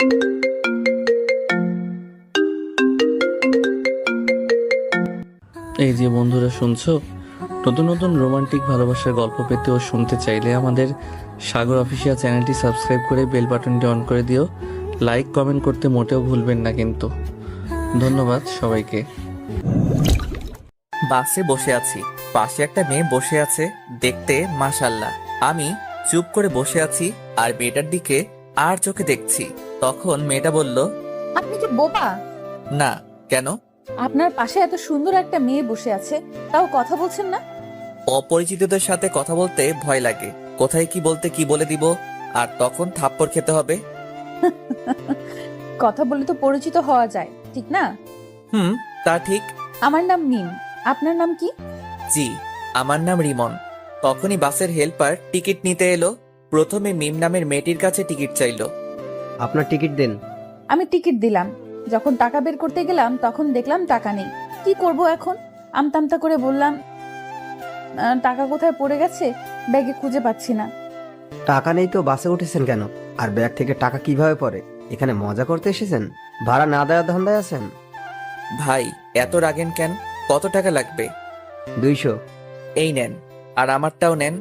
এই যে বন্ধুরা শুনছো, নতুন নতুন রোমান্টিক ভালোবাসার গল্প পেতে ও শুনতে চাইলে আমাদের সাগর অফিসিয়াল চ্যানেলটি সাবস্ক্রাইব করে বেল বাটনটি অন করে দিও। লাইক কমেন্ট করতে মোটেও ভুলবেন না কিন্তু। ধন্যবাদ সবাইকে। বাসে বসে আছি, পাশে একটা মেয়ে বসে আছে, দেখতে মাশাল্লাহ। আমি চুপ করে বসে আছি আর মেয়েটার দিকে আর চোখে দেখছি। তখন মেয়েটা বলল, আপনি কি বোবা? না। কেন? আপনার পাশে এত সুন্দর একটা মেয়ে বসে আছে, তাও কথা বলছেন না? অপরিচিতদের সাথে কথা বলতে ভয় লাগে, কোথায় কি বলতে কি বলে দিব, আর তখন থাপ্পড় খেতে হবে। কথা বলে তো পরিচিত হওয়া যায়, ঠিক না? তা ঠিক। আমার নাম মিম, আপনার নাম কি? জি, আমার নাম রিমন। তখনই বাসের হেল্পার টিকিট নিতে এলো। প্রথমে মিম নামের মেয়েটির কাছে টিকিট চাইলো। আপনার টিকিট দেন। আমি টিকিট দিলাম। যখন টাকা বের করতে গেলাম তখন দেখলাম টাকা নেই। কি করব এখন? আমতামতা করে বললাম, টাকা কোথায় পড়ে গেছে, ব্যাগে খুঁজে পাচ্ছি না। টাকা নেই তো বাসে উঠেছেন কেন? আর ব্যাগ থেকে টাকা কিভাবে পড়ে? এখানে মজা করতে এসেছেন? ভাড়া না দেওয়ার ধান্দায় আছেন? ভাই, এত রাগেন কেন? কত টাকা লাগবে? 200। এই নেন, আর আমারটাও নেন।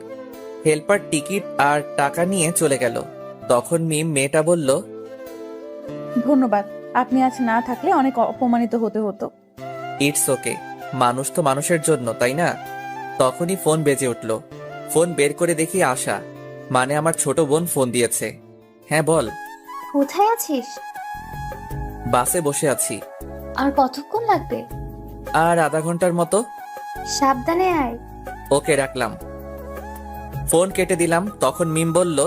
হেল্পার টিকিট আর টাকা নিয়ে চলে গেল। তখন মিম মেয়েটা বলল, ধন্যবাদ, আপনি আজ না থাকলে অনেক অপমানিত হতে হতো। ইটস ওকে, মানুষ তো মানুষের জন্য, তাই না? তখনই ফোন বেজে উঠল। ফোন বের করে দেখি আশা, মানে আমার ছোট বোন ফোন দিয়েছে। হ্যাঁ বল। কোথায় আছিস? বাসে বসে আছি। আর কতক্ষণ লাগবে? আর আধা ঘন্টার মতো। সাবধানে আয়। ওকে, রাখলাম। ফোন কেটে দিলাম। তখন মিম বলল,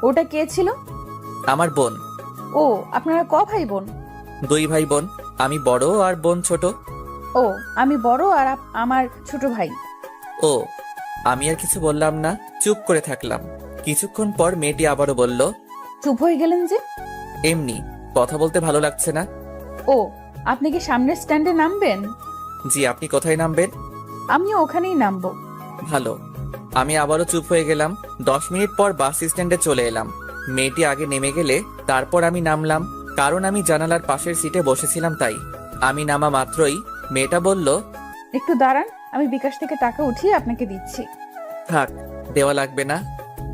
ওটা কে ছিল? আমার বোন। ও, আপনারা ক ভাই বোন? 2 ভাই বোন, আমি বড় আর বোন ছোট। ও, আমি বড় আর আমার ছোট ভাই। ও, আমি আর কিছু বললাম না, চুপ করে থাকলাম। কিছুক্ষণ পর মেয়েটি আবারও বলল, চুপ হয়ে গেলেন যে? এমনি, কথা বলতে ভালো লাগছে না। ও, আপনি কি সামনের স্ট্যান্ডে নামবেন? জি, আপনি কোথায় নামবেন? আমিও ওখানেই নামবো। ভালো। আমি আবারও চুপ হয়ে গেলাম। 10 মিনিট পর বাস স্ট্যান্ডে চলে এলাম। মেয়েটি আগে নেমে গেলে তারপর আমি নামলাম, কারণ আমি জানালার পাশের সিটে বসেছিলাম তাই। আমি নামা মাত্রই মেয়েটা বলল, একটু দাঁড়ান, আমি বিকাশ থেকে টাকা উঠিয়ে আপনাকে দিচ্ছি। থাক, দেওয়া লাগবে না।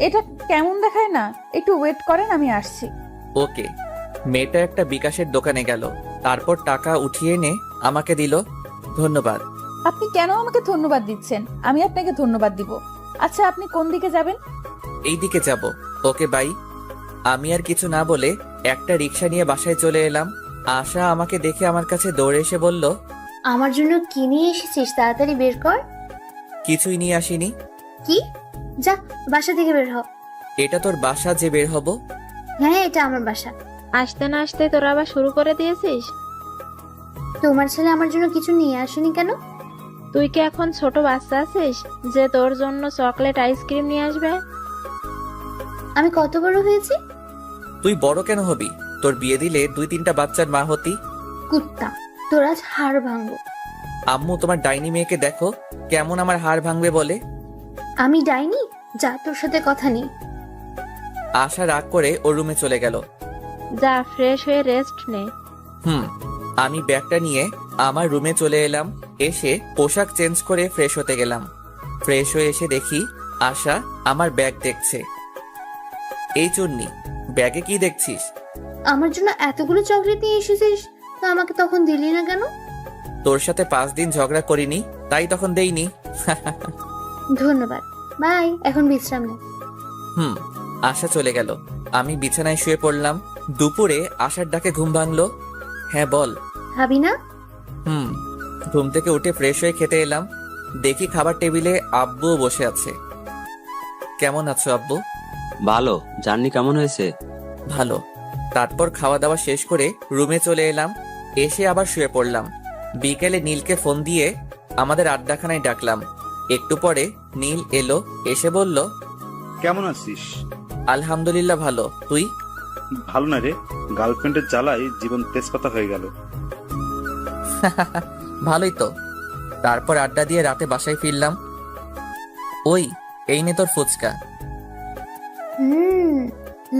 এটা কেমন দেখায় না? একটু ওয়েট করেন, আমি আসছি। ওকে। মেয়েটা একটা বিকাশের দোকানে গেল, তারপর টাকা উঠিয়ে এনে আমাকে দিল। ধন্যবাদ। আপনি কেন আমাকে ধন্যবাদ দিচ্ছেন? আমি আপনাকে ধন্যবাদ দিব। আচ্ছা, আপনি কোন দিকে যাবেন? এই দিকে যাব। Okay bye. আমি আর কিছু না বলে একটা রিক্সা নিয়ে বাসায় চলে এলাম। আশা আমাকে দেখে আমার কাছে দৌড়ে এসে বলল, আমার জন্য কি নিয়ে এসেছিস তাড়াতাড়ি বের কর। কিছুই নিয়ে আসিনি। কি? যা, বাসা থেকে বের হ। এটা তোর বাসা যে বের হব? হ্যাঁ, এটা আমার বাসা। আসতে না আসতে তোরা আবার শুরু করে দিয়েছিস? তোমার ছেলে আমার জন্য কিছু নিয়ে আসেনি কেন? তুই কি এখন ছোট বাচ্চা আছিস যে তোর জন্য চকলেট আইসক্রিম নিয়ে আসবে? আমি কত বড় হয়েছি? তুই বড় কেন হবি? তোর বিয়ে দিলে 2-3টা বাচ্চার মা হতি। কুত্তা, তোর আজ হাড় ভাঙবো। আম্মু, তোমার ডাইনি মেয়েকে দেখো কেমন আমার হাড় ভাঙবে বলে। আমি ডাইনি? যা, তোর সাথে কথা নেই। আশা রাগ করে ওর রুমে চলে গেল। যা, ফ্রেশ হয়ে রেস্ট নে। আমি ব্যাগটা নিয়ে আমার রুমে চলে এলাম। এসে পোশাক চেঞ্জ করে ফ্রেশ হতে গেলাম। ফ্রেশ হয়ে এসে দেখি আশা আমার ব্যাগ দেখছে। এই চুন্নি, ব্যাগে কি দেখছিস? আমার জন্য এতগুলো চকলেট নিয়ে এসেছিস, তো আমাকে তখন দিলি না কেন? তোর সাথে 5 দিন ঝগড়া করিনি, তাই তখন দেইনি। ধন্যবাদ, বাই। এখন বিশ্রাম নে। আশা চলে গেল। আমি বিছানায় শুয়ে পড়লাম। দুপুরে আশার ডাকে ঘুম ভাঙলো। হ্যাঁ বল। ভাবি না? ঘুম থেকে উঠে ফ্রেশ হয়ে খেতে এলাম। দেখি খাবার টেবিলে আব্বুও বসে আছে। কেমন আছো আব্বু? ভালো। জার্নি কেমন হয়েছে? ভালো। তারপর খাওয়া দাওয়া শেষ করে রুমে চলে এলাম। এসে আবার শুয়ে পড়লাম। বিকেলে নীলকে ফোন দিয়ে আমাদের আড্ডাখানায় ডাকলাম। একটু পরে নীল এলো, এসে বলল, কেমন আছিস? আলহামদুলিল্লাহ ভালো, তুই? ভালো না রে, গার্লফ্রেন্ডের জ্বালায় জীবন তেজপাতা হয়ে গেল। ভালোই তো। তারপর আড্ডা দিয়ে রাতে বাসায় ফিরলাম। ওই, এই নে তোর ফুচকা।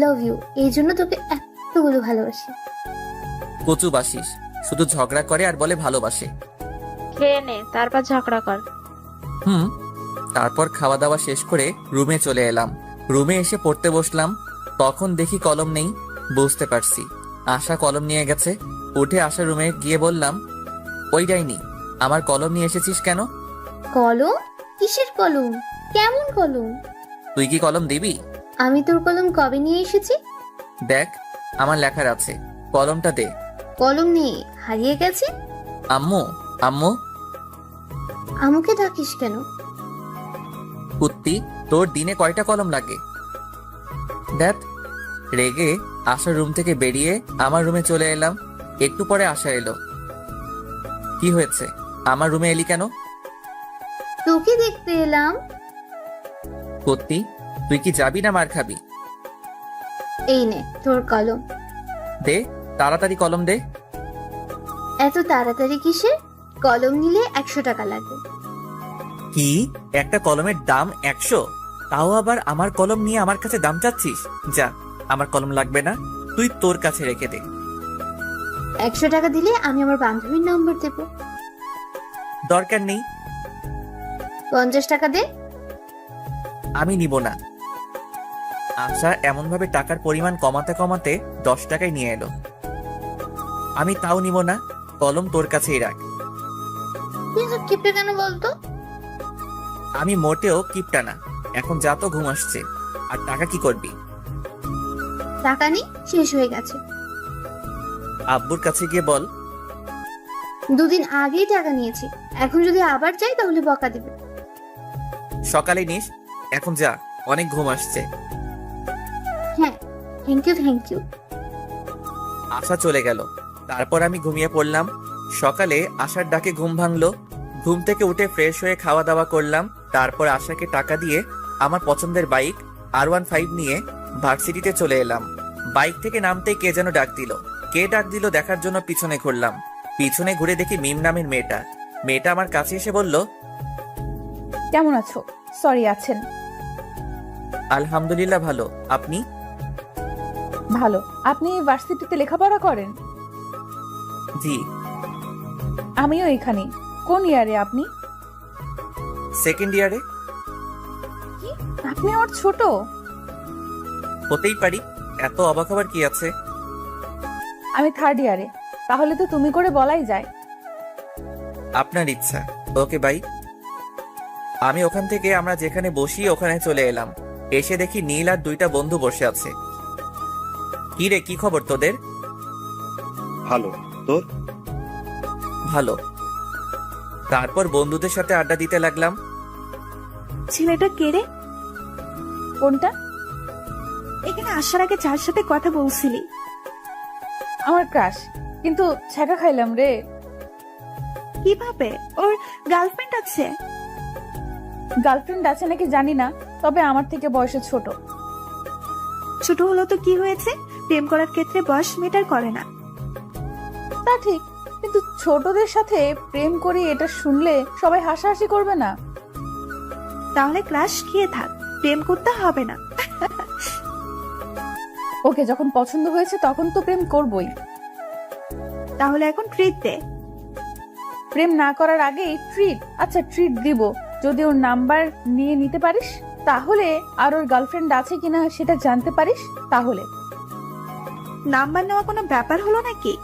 Love you. এই জন্য তোকে এত কতগুলো ভালোবাসি। কচু বাসিস, শুধু ঝগড়া করে আর বলে ভালোবাসে। খেয়ে নে, তারপর ঝগড়া কর। হুম। তারপর খাওয়া দাওয়া শেষ করে রুমে চলে এলাম। রুমে এসে পড়তে বসলাম, তখন দেখি কলম নেই। বুঝতে পারছি আশা কলম নিয়ে গেছে। উঠে আশা রুমে গিয়ে বললাম, ওই ডাইনি, আমার কলম নিয়ে এসেছিস কেন? কলম? কিসের কলম? কেমন কলম? তুই কি কলম দিবি? আমি তোর কলম কবে নিয়ে এসেছি? দেখ, আমার লেখার আছে, কলমটা দে। কলম নেই, হারিয়ে গেছে। আম্মু, আম্মু। আমাকে ডাকিস কেন? কুত্তি, তোর দিনে কয়টা কলম লাগে? দেখ। রেগে আশার রুম থেকে বেরিয়ে আমার রুমে চলে এলাম। একটু পরে আশা এলো। কি হয়েছে, আমার রুমে এলি কেন? তোকে দেখতে এলাম। কুত্তি, তুই কি যাবি না মার খাবি? এই নে তোর কলম। দে, তাড়াতাড়ি কলম দে। এত তাড়াতাড়ি কিসের? কলম নিলে 100 টাকা লাগবে। কি, একটা কলমের দাম 100? তাও আবার আমার কলম নিয়ে আমার কাছে দাম চাচ্ছিস? যা, আমার কলম লাগবে না, তুই তোর কাছে রেখে দে। 100 টাকা দিলে আমি আমার বান্ধবীর নম্বর দেব। দরকার নেই। 50 টাকা দে। আমি নিব না। আশা এমন ভাবে টাকার পরিমাণ কমাতে কমাতে 10 টাকায় নিয়ে এলো। আমি তাও নিব না, কলম তোর কাছেই রাখ। তুই সব কিপটে কেন বলতো? আমি মোটেও কিপটা না। এখন যা, তো ঘুম আসছে। আর টাকা কি করবি? টাকা নেই, শেষ হয়ে গেছে। আব্বুর কাছে গিয়ে বল। 2 দিন আগেই টাকা নিয়েছি, এখন যদি আবার চাই তাহলে বকা দিবে। সকালে নিস, এখন যা, অনেক ঘুম আসছে। হ্যাঁ, থ্যাংক ইউ থ্যাংক ইউ। আশা চলে গেল। তারপর আমি ঘুমিয়ে পড়লাম। সকালে আশার ডাকে ঘুম ভাঙলো। ঘুম থেকে উঠে ফ্রেশ হয়ে খাওয়া দাওয়া করলাম। তারপর আশাকে টাকা দিয়ে আমার পছন্দের বাইক R15 নিয়ে ভার্সিটিতে চলে এলাম। বাইক থেকে নামতেই কে যেন ডাক দিল। কে ডাক দিল দেখার জন্য পিছনে ঘুরলাম। পিছনে ঘুরে দেখি মিম নামের মেয়েটা। মেয়েটা আমার কাছে এসে বলল, কেমন আছো? সরি, আছেন? আলহামদুলিল্লাহ ভালো, আপনি? ভালো। আপনি ভার্সিটিতে লেখাপড়া করেন? জি। আমিও এখানে। কোন ইয়ারে আপনি? সেকেন্ড ইয়ারে। আপনি আমার ছোট। হতেই পারি, এত অবাক হবার কি আছে? আমি 3rd ইয়ারে। তাহলে তো তুমি করে বলাই যায়। আপনার ইচ্ছা। Okay bye. আমি ওখান থেকে আমরা যেখানে বসি ওখানে চলে এলাম। এসে দেখি নীল আর 2টা বন্ধু বসে আছে। কি রে, কি খবর তোদের? ভালো, তোর? ভালো। তারপর বন্ধুদের সাথে আড্ডা দিতে লাগলাম। ছেলেটা কে রে? কোনটা? এখানে আসার আগে যার সাথে কথা বলছিলি। আমার ক্রাশ, কিন্তু ছ্যাঁকা খাইলাম রে। কিভাবে? ওর গার্লফ্রেন্ড আছে? গার্লফ্রেন্ড আছে নাকি জানি না, তবে আমার থেকে বয়সে ছোট। ছোট হলো তো কি হয়েছে? প্রেম করার ক্ষেত্রে বয়স ম্যাটার করে না। তা ঠিক, কিন্তু ছোটদের সাথে প্রেম করি এটা শুনলে সবাই হাসাহাসি করবে না? তাহলে ক্লাস খেয়ে থাক, প্রেম করতে হবে না। ওকে যখন পছন্দ হয়েছে তখন তো প্রেম করবই। তাহলে এখন ট্রিট দে। প্রেম না করার আগেই ট্রিট? আচ্ছা, ট্রিট দিব যদি ওর নাম্বার নিয়ে নিতে পারিস, তাহলে আর ওর গার্লফ্রেন্ড আছে কিনা সেটা জানতে পারিস, তাহলে। নাম্বার নেওয়া কোনো ব্যাপার হলো নাকি?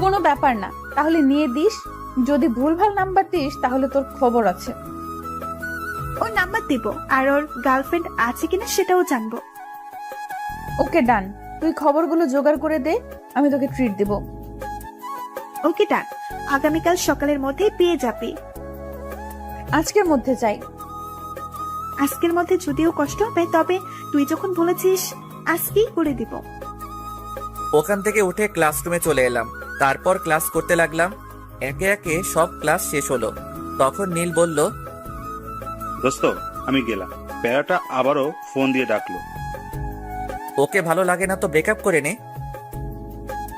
কোনো ব্যাপার না, তাহলে নিয়ে দিস। যদি ভুলভাল নাম্বার দিস তাহলে তোর খবর আছে। ওর নাম্বার দিব, আর ওর গার্লফ্রেন্ড আছে কিনা সেটাও জানবো। ওকে ডান, তুই খবরগুলো জোগাড় করে দে, আমি তোকে ট্রিট দেব। ওকে ডান, আগামীকাল সকালের মধ্যেই পেয়ে যাবি। আজকের মধ্যে চাই। আজকের মধ্যে যদিও কষ্ট হবে, তবে তুই যখন বলেছিস আজকেই করে দিব। ওখান থেকে উঠে ক্লাসরুমে চলে এলাম। তারপর ক্লাস করতে লাগলাম। একে একে সব ক্লাস শেষ হলো। তখন নীল বলল, দোস্ত আমি গেলাম। প্যারাটা আবারও ফোন দিয়ে ডাকলো। ওকে ভালো লাগে না তো ব্রেকআপ করে নে।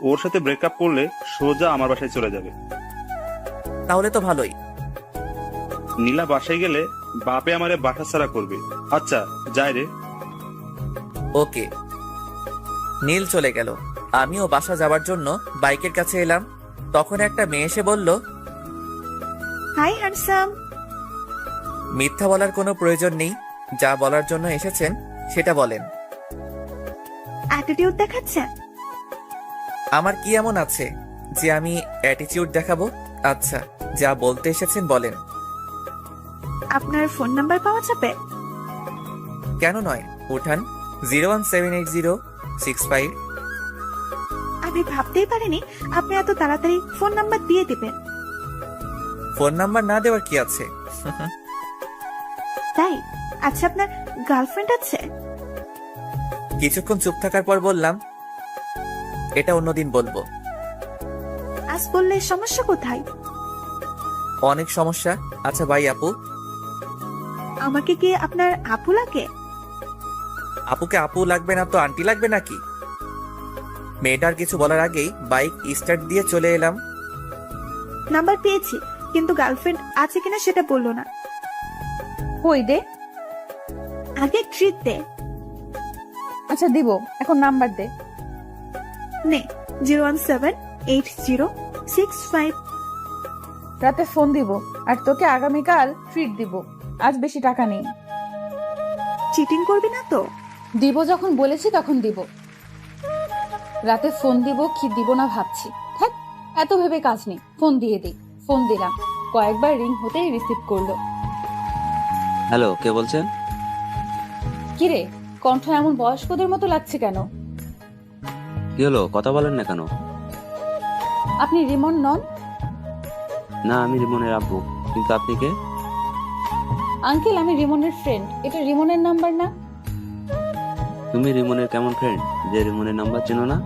ওর সাথে ব্রেকআপ করলে সোজা আমার বাসায় চলে যাবে। তাহলে তো ভালোই। নীলা বাসায় গেলে বাপে আমারে বাসা ছাড়া করবে। আচ্ছা যাই রে। ওকে। নীল চলে গেল। আমিও বাসা যাওয়ার জন্য বাইকের কাছে এলাম। তখন একটা মেয়ে এসে বলল, হাই হ্যান্ডসাম। মিথ্যা বলার কোনো প্রয়োজন নেই, যা বলার জন্য এসেছেন সেটা বলেন। অ্যাটিটিউড দেখাচ্ছেন? আমার কি এমন আছে যে আমি অ্যাটিটিউড দেখাবো? আচ্ছা, যা বলতে এসেছেন বলেন। আপনার ফোন নাম্বার পাওয়া যাবে? কেন নয়, উঠান। 0178065। আমি ভাবতেই পারিনি আপনি এত তাড়াতাড়ি ফোন নাম্বার দিয়ে দিবেন। ফোন নাম্বার না দেওয়ার কি আছে? তাই? আচ্ছা, আপনার গার্লফ্রেন্ড আছে? কিছুক্ষণ চুপ থাকার পর বললাম, এটা অন্যদিন বলবো। আজ বললে সমস্যা কোথায়? অনেক সমস্যা। আচ্ছা ভাই আপু, আমাকে কি আপনার আপু লাগে? আপুকে আপু লাগবে না তো আন্টি লাগবে নাকি? মেয়েটার কিছু বলার আগেই বাইক স্টার্ট দিয়ে চলে এলাম। নাম্বার পেয়েছি, কিন্তু গার্লফ্রেন্ড আছে কিনা সেটা বললো না। কই দে। আগে ট্রিট দে। আচ্ছা দিব, এখন নাম্বার দে। নে, 0178065। রাতে ফোন দিব, আর তোকে আগামীকাল ট্রিট দিব। আজ বেশি টাকা নেই। চিটিং করবি না তো? দিব যখন বলেছি তখন দিব। রাতে ফোন দিব কি দিব না ভাবছি। থাক, এত ভেবে কাজ নেই, ফোন দিয়ে দিই। ফোন দিলাম, কয়েকবার রিং হতেই রিসিভ করলো। হ্যালো, কে বলছেন? কিরে, কণ্ঠ এমন বয়স্কদের মতো লাগছে কেন? কি হলো, কথা বলেন না কেন? আপনি রিমন নন? না, আমি রিমনের আব্বু। কিন্তু আপনি কে? আঙ্কেল, আমি রিমনের ফ্রেন্ড। এটা রিমনের নাম্বার না? তুমি রিমনের কেমন ফ্রেন্ড যে রিমনের নাম্বার চেনো না?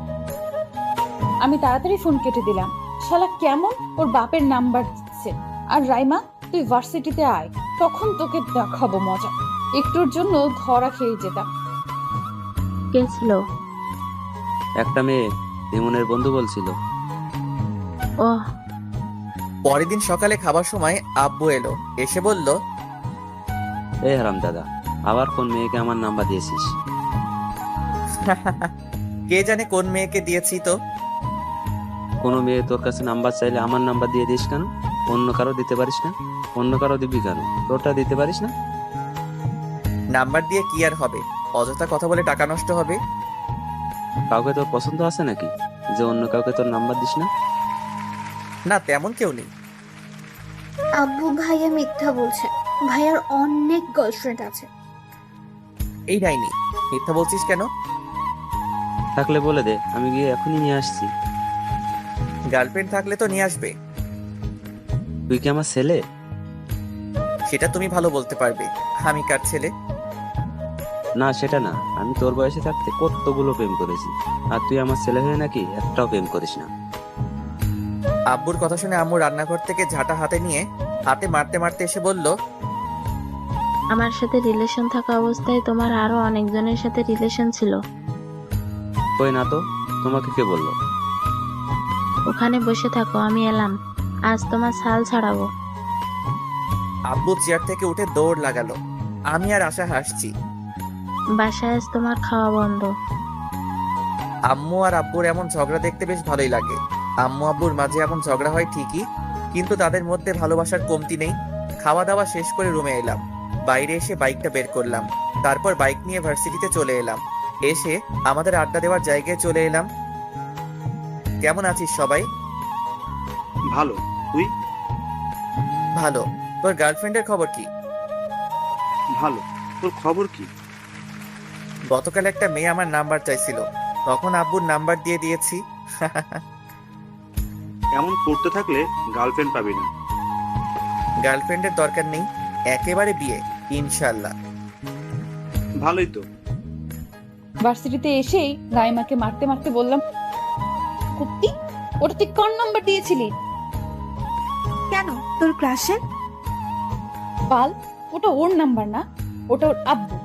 আমি তাড়াতাড়ি ফোন কেটে দিলাম। শালা কেমন ওর বাপের নাম্বার দিচ্ছে। আর রাইমা, তুই ভার্সিটিতে আয়, তখন তোকে দেখাবো মজা। একটুর জন্য ধরা খেয়ে যেতাম। কে ছিল? একটা মেয়ে, রিমনের বন্ধু বলছিল। ওহ, পরের দিন সকালে খাবার সময় আব্বু এলো, এসে বলল, এই হারাম দাদা, আবার কোন মেয়েকে আমার নাম্বার দিয়েছিস? কে জানে কোন মেয়েকে দিয়েছি তো। কোনো মেয়ে তোর কাছে নাম্বার চাইলে আমার নাম্বার দিয়ে দিস কেন? অন্য কারো দিতে পারিস না? অন্য কারো দিবি কেন? তোরটা দিতে পারিস না? নাম্বার দিয়ে কি আর হবে, অযথা কথা বলে টাকা নষ্ট হবে। কাউকে তোর পছন্দ আছে নাকি যে অন্য কাউকে তোর নাম্বার দিস না? না, তেমন কেউ নেই। আব্বু ভাইয়া মিথ্যা বলছে। ভাইয়ার অনেক গার্লফ্রেন্ড আছে। এই ডাইনি, মিথ্যা বলছিস কেন? থাকলে বলে দে, আমি গিয়ে এখনই নিয়ে আসছি। গার্লফ্রেন্ড থাকলে তো নিয়ে আসবে। তুই কি আমার ছেলে? সেটা তুমি ভালো বলতে পারবে। আমি কার ছেলে? না, সেটা না। আমি তোর বয়সে থাকতে কতগুলো প্রেম করেছি, আর তুই আমার ছেলে হয়ে নাকি একটাও প্রেম করিস না। আব্বুর কথা শুনে আম্মু রান্নাঘর থেকে ঝাঁটা হাতে নিয়ে হাতে মারতে মারতে এসে বলল, আমার সাথে রিলেশন থাকা অবস্থায় তোমার আরো অনেকজনের সাথে রিলেশন ছিল। কই না তো, তোমাকে কে বললো? ওখানে বসে থাকো, আমি এলাম। আজ তোমার ছাল ছাড়াবো। আব্বু চেয়ার থেকে উঠে দৌড় লাগালো। আমি আর আশা হাসছি। বাসায় আজ তোমার খাওয়া বন্ধ। আম্মু আর আব্বুর এমন ঝগড়া দেখতে বেশ ভালোই লাগে। আম্মু আব্বুর মাঝে এমন ঝগড়া হয় ঠিকই, কিন্তু তাদের মধ্যে ভালোবাসার কমতি নেই। খাওয়া দাওয়া শেষ করে রুমে এলাম। বাইরে এসে বাইকটা বের করলাম। তারপর বাইক নিয়ে ভার্সিটিতে চলে এলাম। এসে আমাদের আড্ডা দেওয়ার জায়গায় চলে এলাম। কেমন আছিস সবাই? ভালো। তুই? ভালো। তোর গার্লফ্রেন্ডের খবর কি? ভালো। তোর খবর কি? গতকাল একটা মেয়ে আমার নাম্বার চাইছিল, তখন আব্বুর নাম্বার দিয়ে দিয়েছি। এমন করতে থাকলে গার্লফ্রেন্ড পাবি না। গার্লফ্রেন্ডের দরকার নেই, একেবারে বিয়ে ইনশাল্লাহ। ভালোই তো। ভার্সিটিতে এসেই রাইমাকে মারতে মারতে বললাম, কুত্তি, ওটা তুই কোন নাম্বার দিয়েছিলি? কেন, তোর ক্লাসের? বাল, ওটা ওর নাম্বার না, ওটা ওর আব্বু।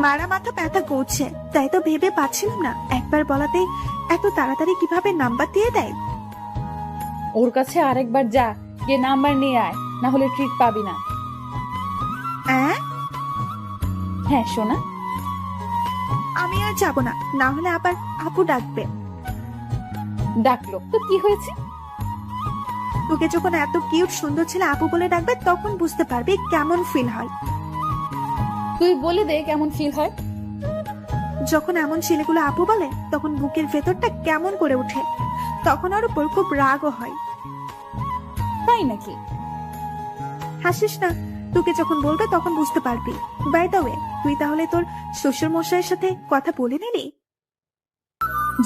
মারা মাথা ব্যথা করছে, তাই তো ভেবে পাচ্ছিলাম না একবার বলাতেই এত তাড়াতাড়ি কিভাবে নাম্বার দিয়ে দেয়। ওর কাছে আরেকবার যা, গিয়ে নাম্বার নিয়ে আয়, না হলে ট্রিট পাবি না। হ্যাঁ, হ্যাঁ সোনা। আমি আর যাব না, না হলে আবার আপু ডাকবে। ডাকলো তো কি হয়েছে? তোকে যখন এত কিউট সুন্দর ছেলে আপু বলে ডাকবে তখন বুঝতে পারবি কেমন ফিল হয়। তুই বলে দে কেমন ফিল হয়। যখন এমন ছেলেগুলো আপু বলে তখন বুকের ভেতরটা কেমন করে ওঠে, তখন ওর উপর খুব রাগও হয়। তাই নাকি? হাসিস না, তোকে যখন বলবে তখন বুঝতে পারবি। বাই দ্য ওয়ে, তুই তাহলে তোর শ্বশুর মশাইয়ের সাথে কথা বলে নিলি?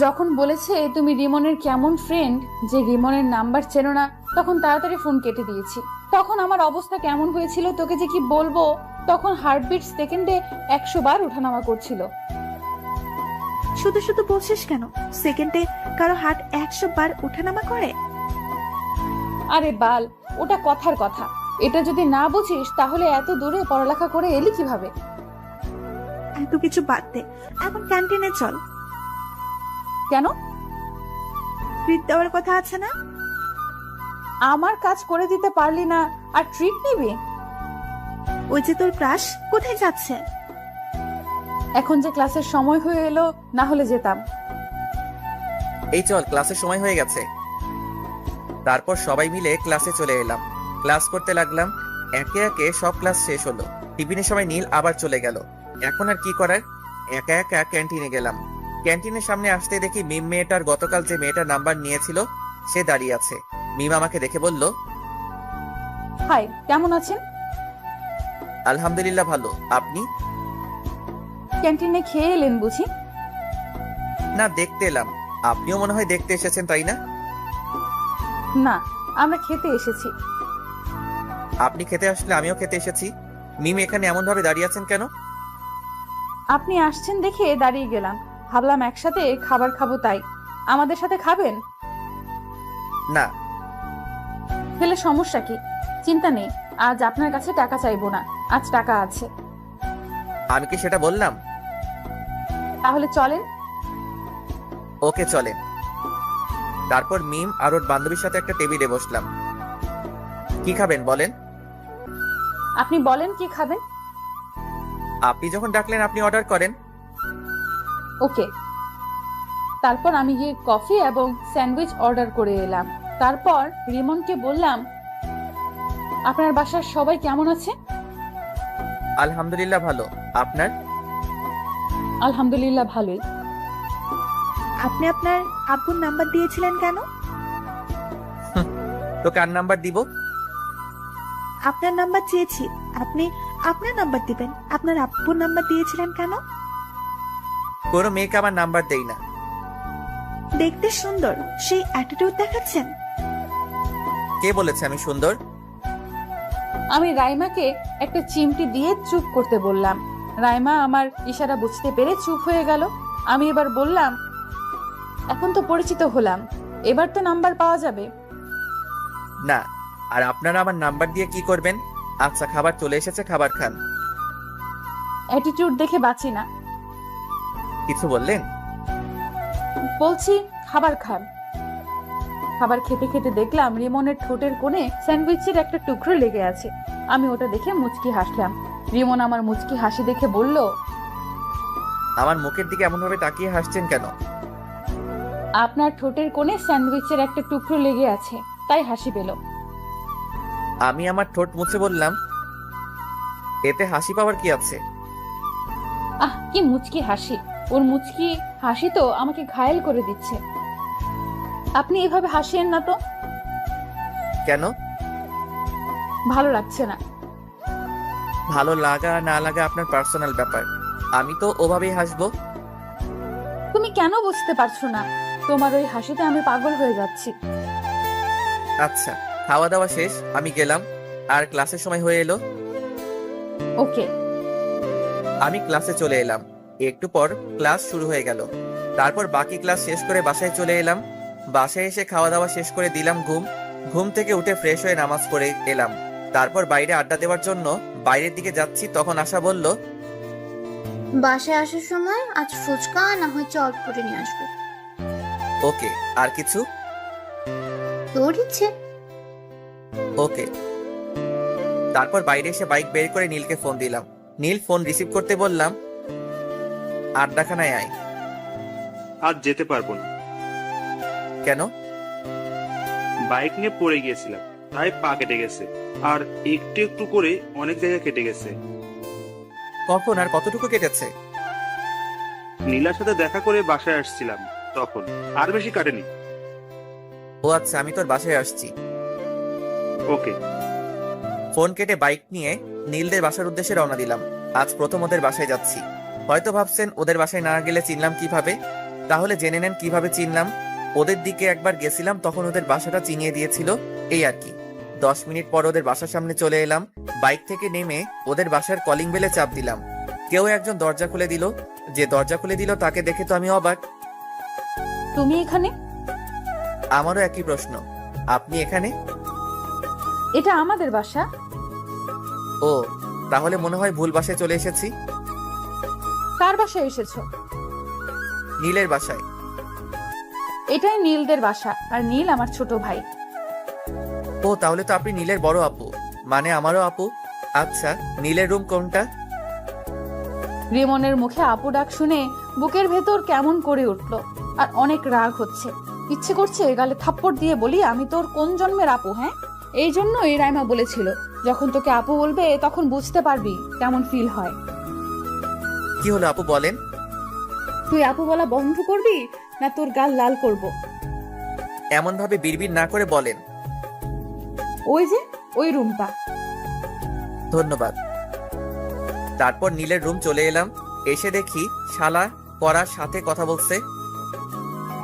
যখন বলেছে তুমি রিমনের কেমন ফ্রেন্ড, যে রিমনের নাম্বার চেনো না, তখন তাড়াতাড়ি ফোন কেটে দিয়েছি। তখন আমার অবস্থা কেমন হয়েছিল তোকে যে কি বলবো। তখন হার্টবিট সেকেন্ডে 100 বার ওঠানামা করছিল। শুধু শুধু বলছিস কেন? সেকেন্ডে কারো হার্ট 100 বার ওঠানামা করে? আরে বাল, ওটা কথার কথা। এটা যদি না বুঝিস তাহলে এত দূরে পড়ালেখা করে এলি কিভাবে? এত কিছু বাদ দে, এখন ক্যান্টিনে চল। কেন? ট্রিট দেওয়ার কথা আছে না? আমার কাজ করে দিতে পারলি না আর ট্রিট নিবি? ওই যে তোর ক্রাশ কোথায় যাচ্ছে? এখন যে ক্লাসের সময় হয়ে এলো, না হলে যেতাম। এই চল, ক্লাসের সময় হয়ে গেছে। তারপর সবাই মিলে ক্লাসে চলে এলাম। ক্লাস করতে লাগলাম। একে একে সব ক্লাস শেষ হলো। টিফিনের সময় নীল আবার চলে গেল। এখন আর কি করার, একা একা ক্যান্টিনে গেলাম। ক্যান্টিনের সামনে আসতে দেখি মিম মেয়েটার গতকাল যে মেয়েটার নাম্বার নিয়েছিল সে দাঁড়িয়ে আছে। মিম আমাকে দেখে বলল, হাই, কেমন আছেন? আলহামদুলিল্লাহ ভালো, আপনি? ক্যান্টিনে খেয়ে এলেন বুঝি? না, দেখতে এলাম। আপনিও মনে হয় দেখতে এসেছেন, তাই না? না, আমরা খেতে এসেছি। আপনি খেতে আসলে আমিও খেতে এসেছি। মিম এখানে এমন ভাবে দাঁড়িয়ে আছেন কেন? আপনি আসছেন দেখে দাঁড়িয়ে গেলাম, ভাবলাম একসাথে খাবার খাবো তাই। আমাদের সাথে খাবেন? না। খেলে সমস্যা কি? চিন্তা নেই, আজ আপনার কাছে টাকা চাইবো না, আজ টাকা আছে। আমি কি সেটা বললাম? তাহলে চলেন। ওকে চলেন। তারপর মিম আর ওর বান্ধবীর সাথে একটা টেবিলে বসলাম। কি খাবেন বলেন? আপনি বলেন কি খাবেন। আপনি যখন ডাকলেন আপনি অর্ডার করেন। ওকে। তারপর আমি গিয়ে কফি এবং স্যান্ডউইচ অর্ডার করে এলাম। তারপর রিমনকে বললাম, আপনার বাসার সবাই কেমন আছে? আলহামদুলিল্লাহ ভালো, আপনার? আলহামদুলিল্লাহ ভালোই। আপনি আপনার আব্বুর নাম্বার দিয়েছিলেন কেন? তো কার নাম্বার দিব? আপনার নাম্বার চেয়েছি, আপনি আপনার নাম্বার দিবেন। আপনার আব্বুর নাম্বার দিয়েছিলেন কেন? কোনো মেয়েকে আমার নাম্বার দেই না। দেখতে সুন্দর, সেই অ্যাটিটিউড দেখাচ্ছেন। কে বলেছে আমি সুন্দর? আমি রাইমাকে একটা চিমটি দিয়ে চুপ করতে বললাম। রাইমা আমার ইশারা বুঝতে পেরে চুপ হয়ে গেল। আমি এবার বললাম, এখন তো পরিচিত হলাম, এবার তো নাম্বার পাওয়া যাবে। না। আর আপনারা আমার নাম্বার দিয়ে কি করবেন? আচ্ছা, খাবার চলে এসেছে, খাবার খান। অ্যাটিটিউড দেখে বাঁচি না। কিছু বললেন? বলছি খাবার খান। খাবার খেতে খেতে দেখলাম রিমনের ঠোঁটের কোণে স্যান্ডউইচের একটা টুকরো লেগে আছে। আমি ওটা দেখে মুচকি হাসলাম। রিমন আমার মুচকি হাসি দেখে বলল, আমার মুখের দিকে এমন ভাবে তাকিয়ে হাসছেন কেন? আপনার ঠোঁটের কোণে স্যান্ডউইচের একটা টুকরো লেগে আছে, তাই হাসি পেল। আমি আমার ঠোঁট মুছে বললাম, এতে হাসি পাওয়ার কি আছে? আহ, কি মুচকি হাসি! ওর মুচকি হাসি তো আমাকে ঘায়েল করে দিচ্ছে। আপনি এভাবে হাসিয়েন না তো। কেন? ভালো লাগছে না। ভালো লাগা না লাগা আপনার পার্সোনাল ব্যাপার। আমি তো ওভাবেই হাসবো। তুমি কেন বুঝতে পারছো না? তোমার ওই হাসিতে আমি পাগল হয়ে যাচ্ছি। আচ্ছা, খাওয়া দাওয়া শেষ, আমি গেলাম। আর ক্লাসের সময় হয়ে এলো। ওকে। আমি ক্লাসে চলে এলাম। একটু পর ক্লাস শুরু হয়ে গেল। তারপর বাকি ক্লাস শেষ করে বাসায় চলে এলাম। বাসায় এসে খাওয়া দাওয়া শেষ করে দিলাম ঘুম। ঘুম থেকে উঠে ফ্রেশ হয়ে নামাজ পড়ে এলাম। তারপর বাইরে আড্ডা দেওয়ার জন্য বাইরের দিকে যাচ্ছি, তখন আশা বলল, বাসায় আসার সময় আজ ফুচকা না হয় চট করে নিয়ে আসবে। ওকে। আর কিছু? তোর ইচ্ছে। ওকে। তারপর বাইরে এসে বাইক বের করে নীলকে ফোন দিলাম। নীল ফোন রিসিভ করতে বললাম, আড্ডাখানায় আয়। আজ যেতে পারবো না। কেন? বাইক নিয়ে পড়ে গিয়েছিলাম, তাই পা কেটে গেছে, আর একটু একটু করে অনেক জায়গায় কেটে গেছে। কখন আর কতটুকু কেটেছে? নীলার সাথে দেখা করে বাসায় আসছিলাম তখন, আর বেশি কাটেনি। ও আচ্ছা, আমি তোর বাসায় আসছি। ওকে। ফোন কেটে বাইক নিয়ে নীলদের বাসার উদ্দেশ্যে রওনা দিলাম। আজ প্রথম ওদের বাসায় যাচ্ছি। হয়তো ভাবছেন ওদের বাসায় না গেলে চিনলাম কিভাবে, তাহলে জেনে নেন কিভাবে চিনলাম। ওদের দিকে একবার গেছিলাম, তখন ওদের বাসাটা চিনিয়ে দিয়েছিল, এই আর কি। 10 মিনিট পর ওদের বাসার সামনে চলে এলাম। বাইক থেকে নেমে ওদের বাসার কলিং বেলে চাপ দিলাম। কেউ একজন দরজা খুলে দিল। যে দরজা খুলে দিল তাকে দেখে তো আমি অবাক। তুমি এখানে? আমারও একই প্রশ্ন। আপনি এখানে? এটা আমাদের বাসা। ও, তাহলে মনে হয় ভুল বাসায় চলে এসেছি। কার বাসায় এসেছো? নীলের বাসায়। এটাই নীলদের বাসা, আর নীল আমার ছোট ভাই। ও, তাহলে তো আপনি নীলের বড় আপু, মানে আমারও আপু। আচ্ছা, নীলের রুম কোনটা? রিমনের মুখে আপু ডাক শুনে বুকের ভেতর কেমন করে উঠলো, আর অনেক রাগ হচ্ছে। ইচ্ছে করছে গালে থাপ্পড় দিয়ে বলি, আমি তোর কোন জন্মের আপু? হ্যাঁ, এই জন্যই রাইমা বলেছিল, যখন তোকে আপু বলবে তখন বুঝতে পারবি কেমন ফিল হয়। কি হলো আপু, বলেন। তুই আপু বলা বন্ধ করবি, না তোর গাল লাল করব? এমন ভাবে বিড়বিড় না করে বলেন। ওই যে ওই রুমটা। ধন্যবাদ। তারপর নীলের রুম চলে এলাম। এসে দেখি শালা পড়ার সাথে কথা বলছে।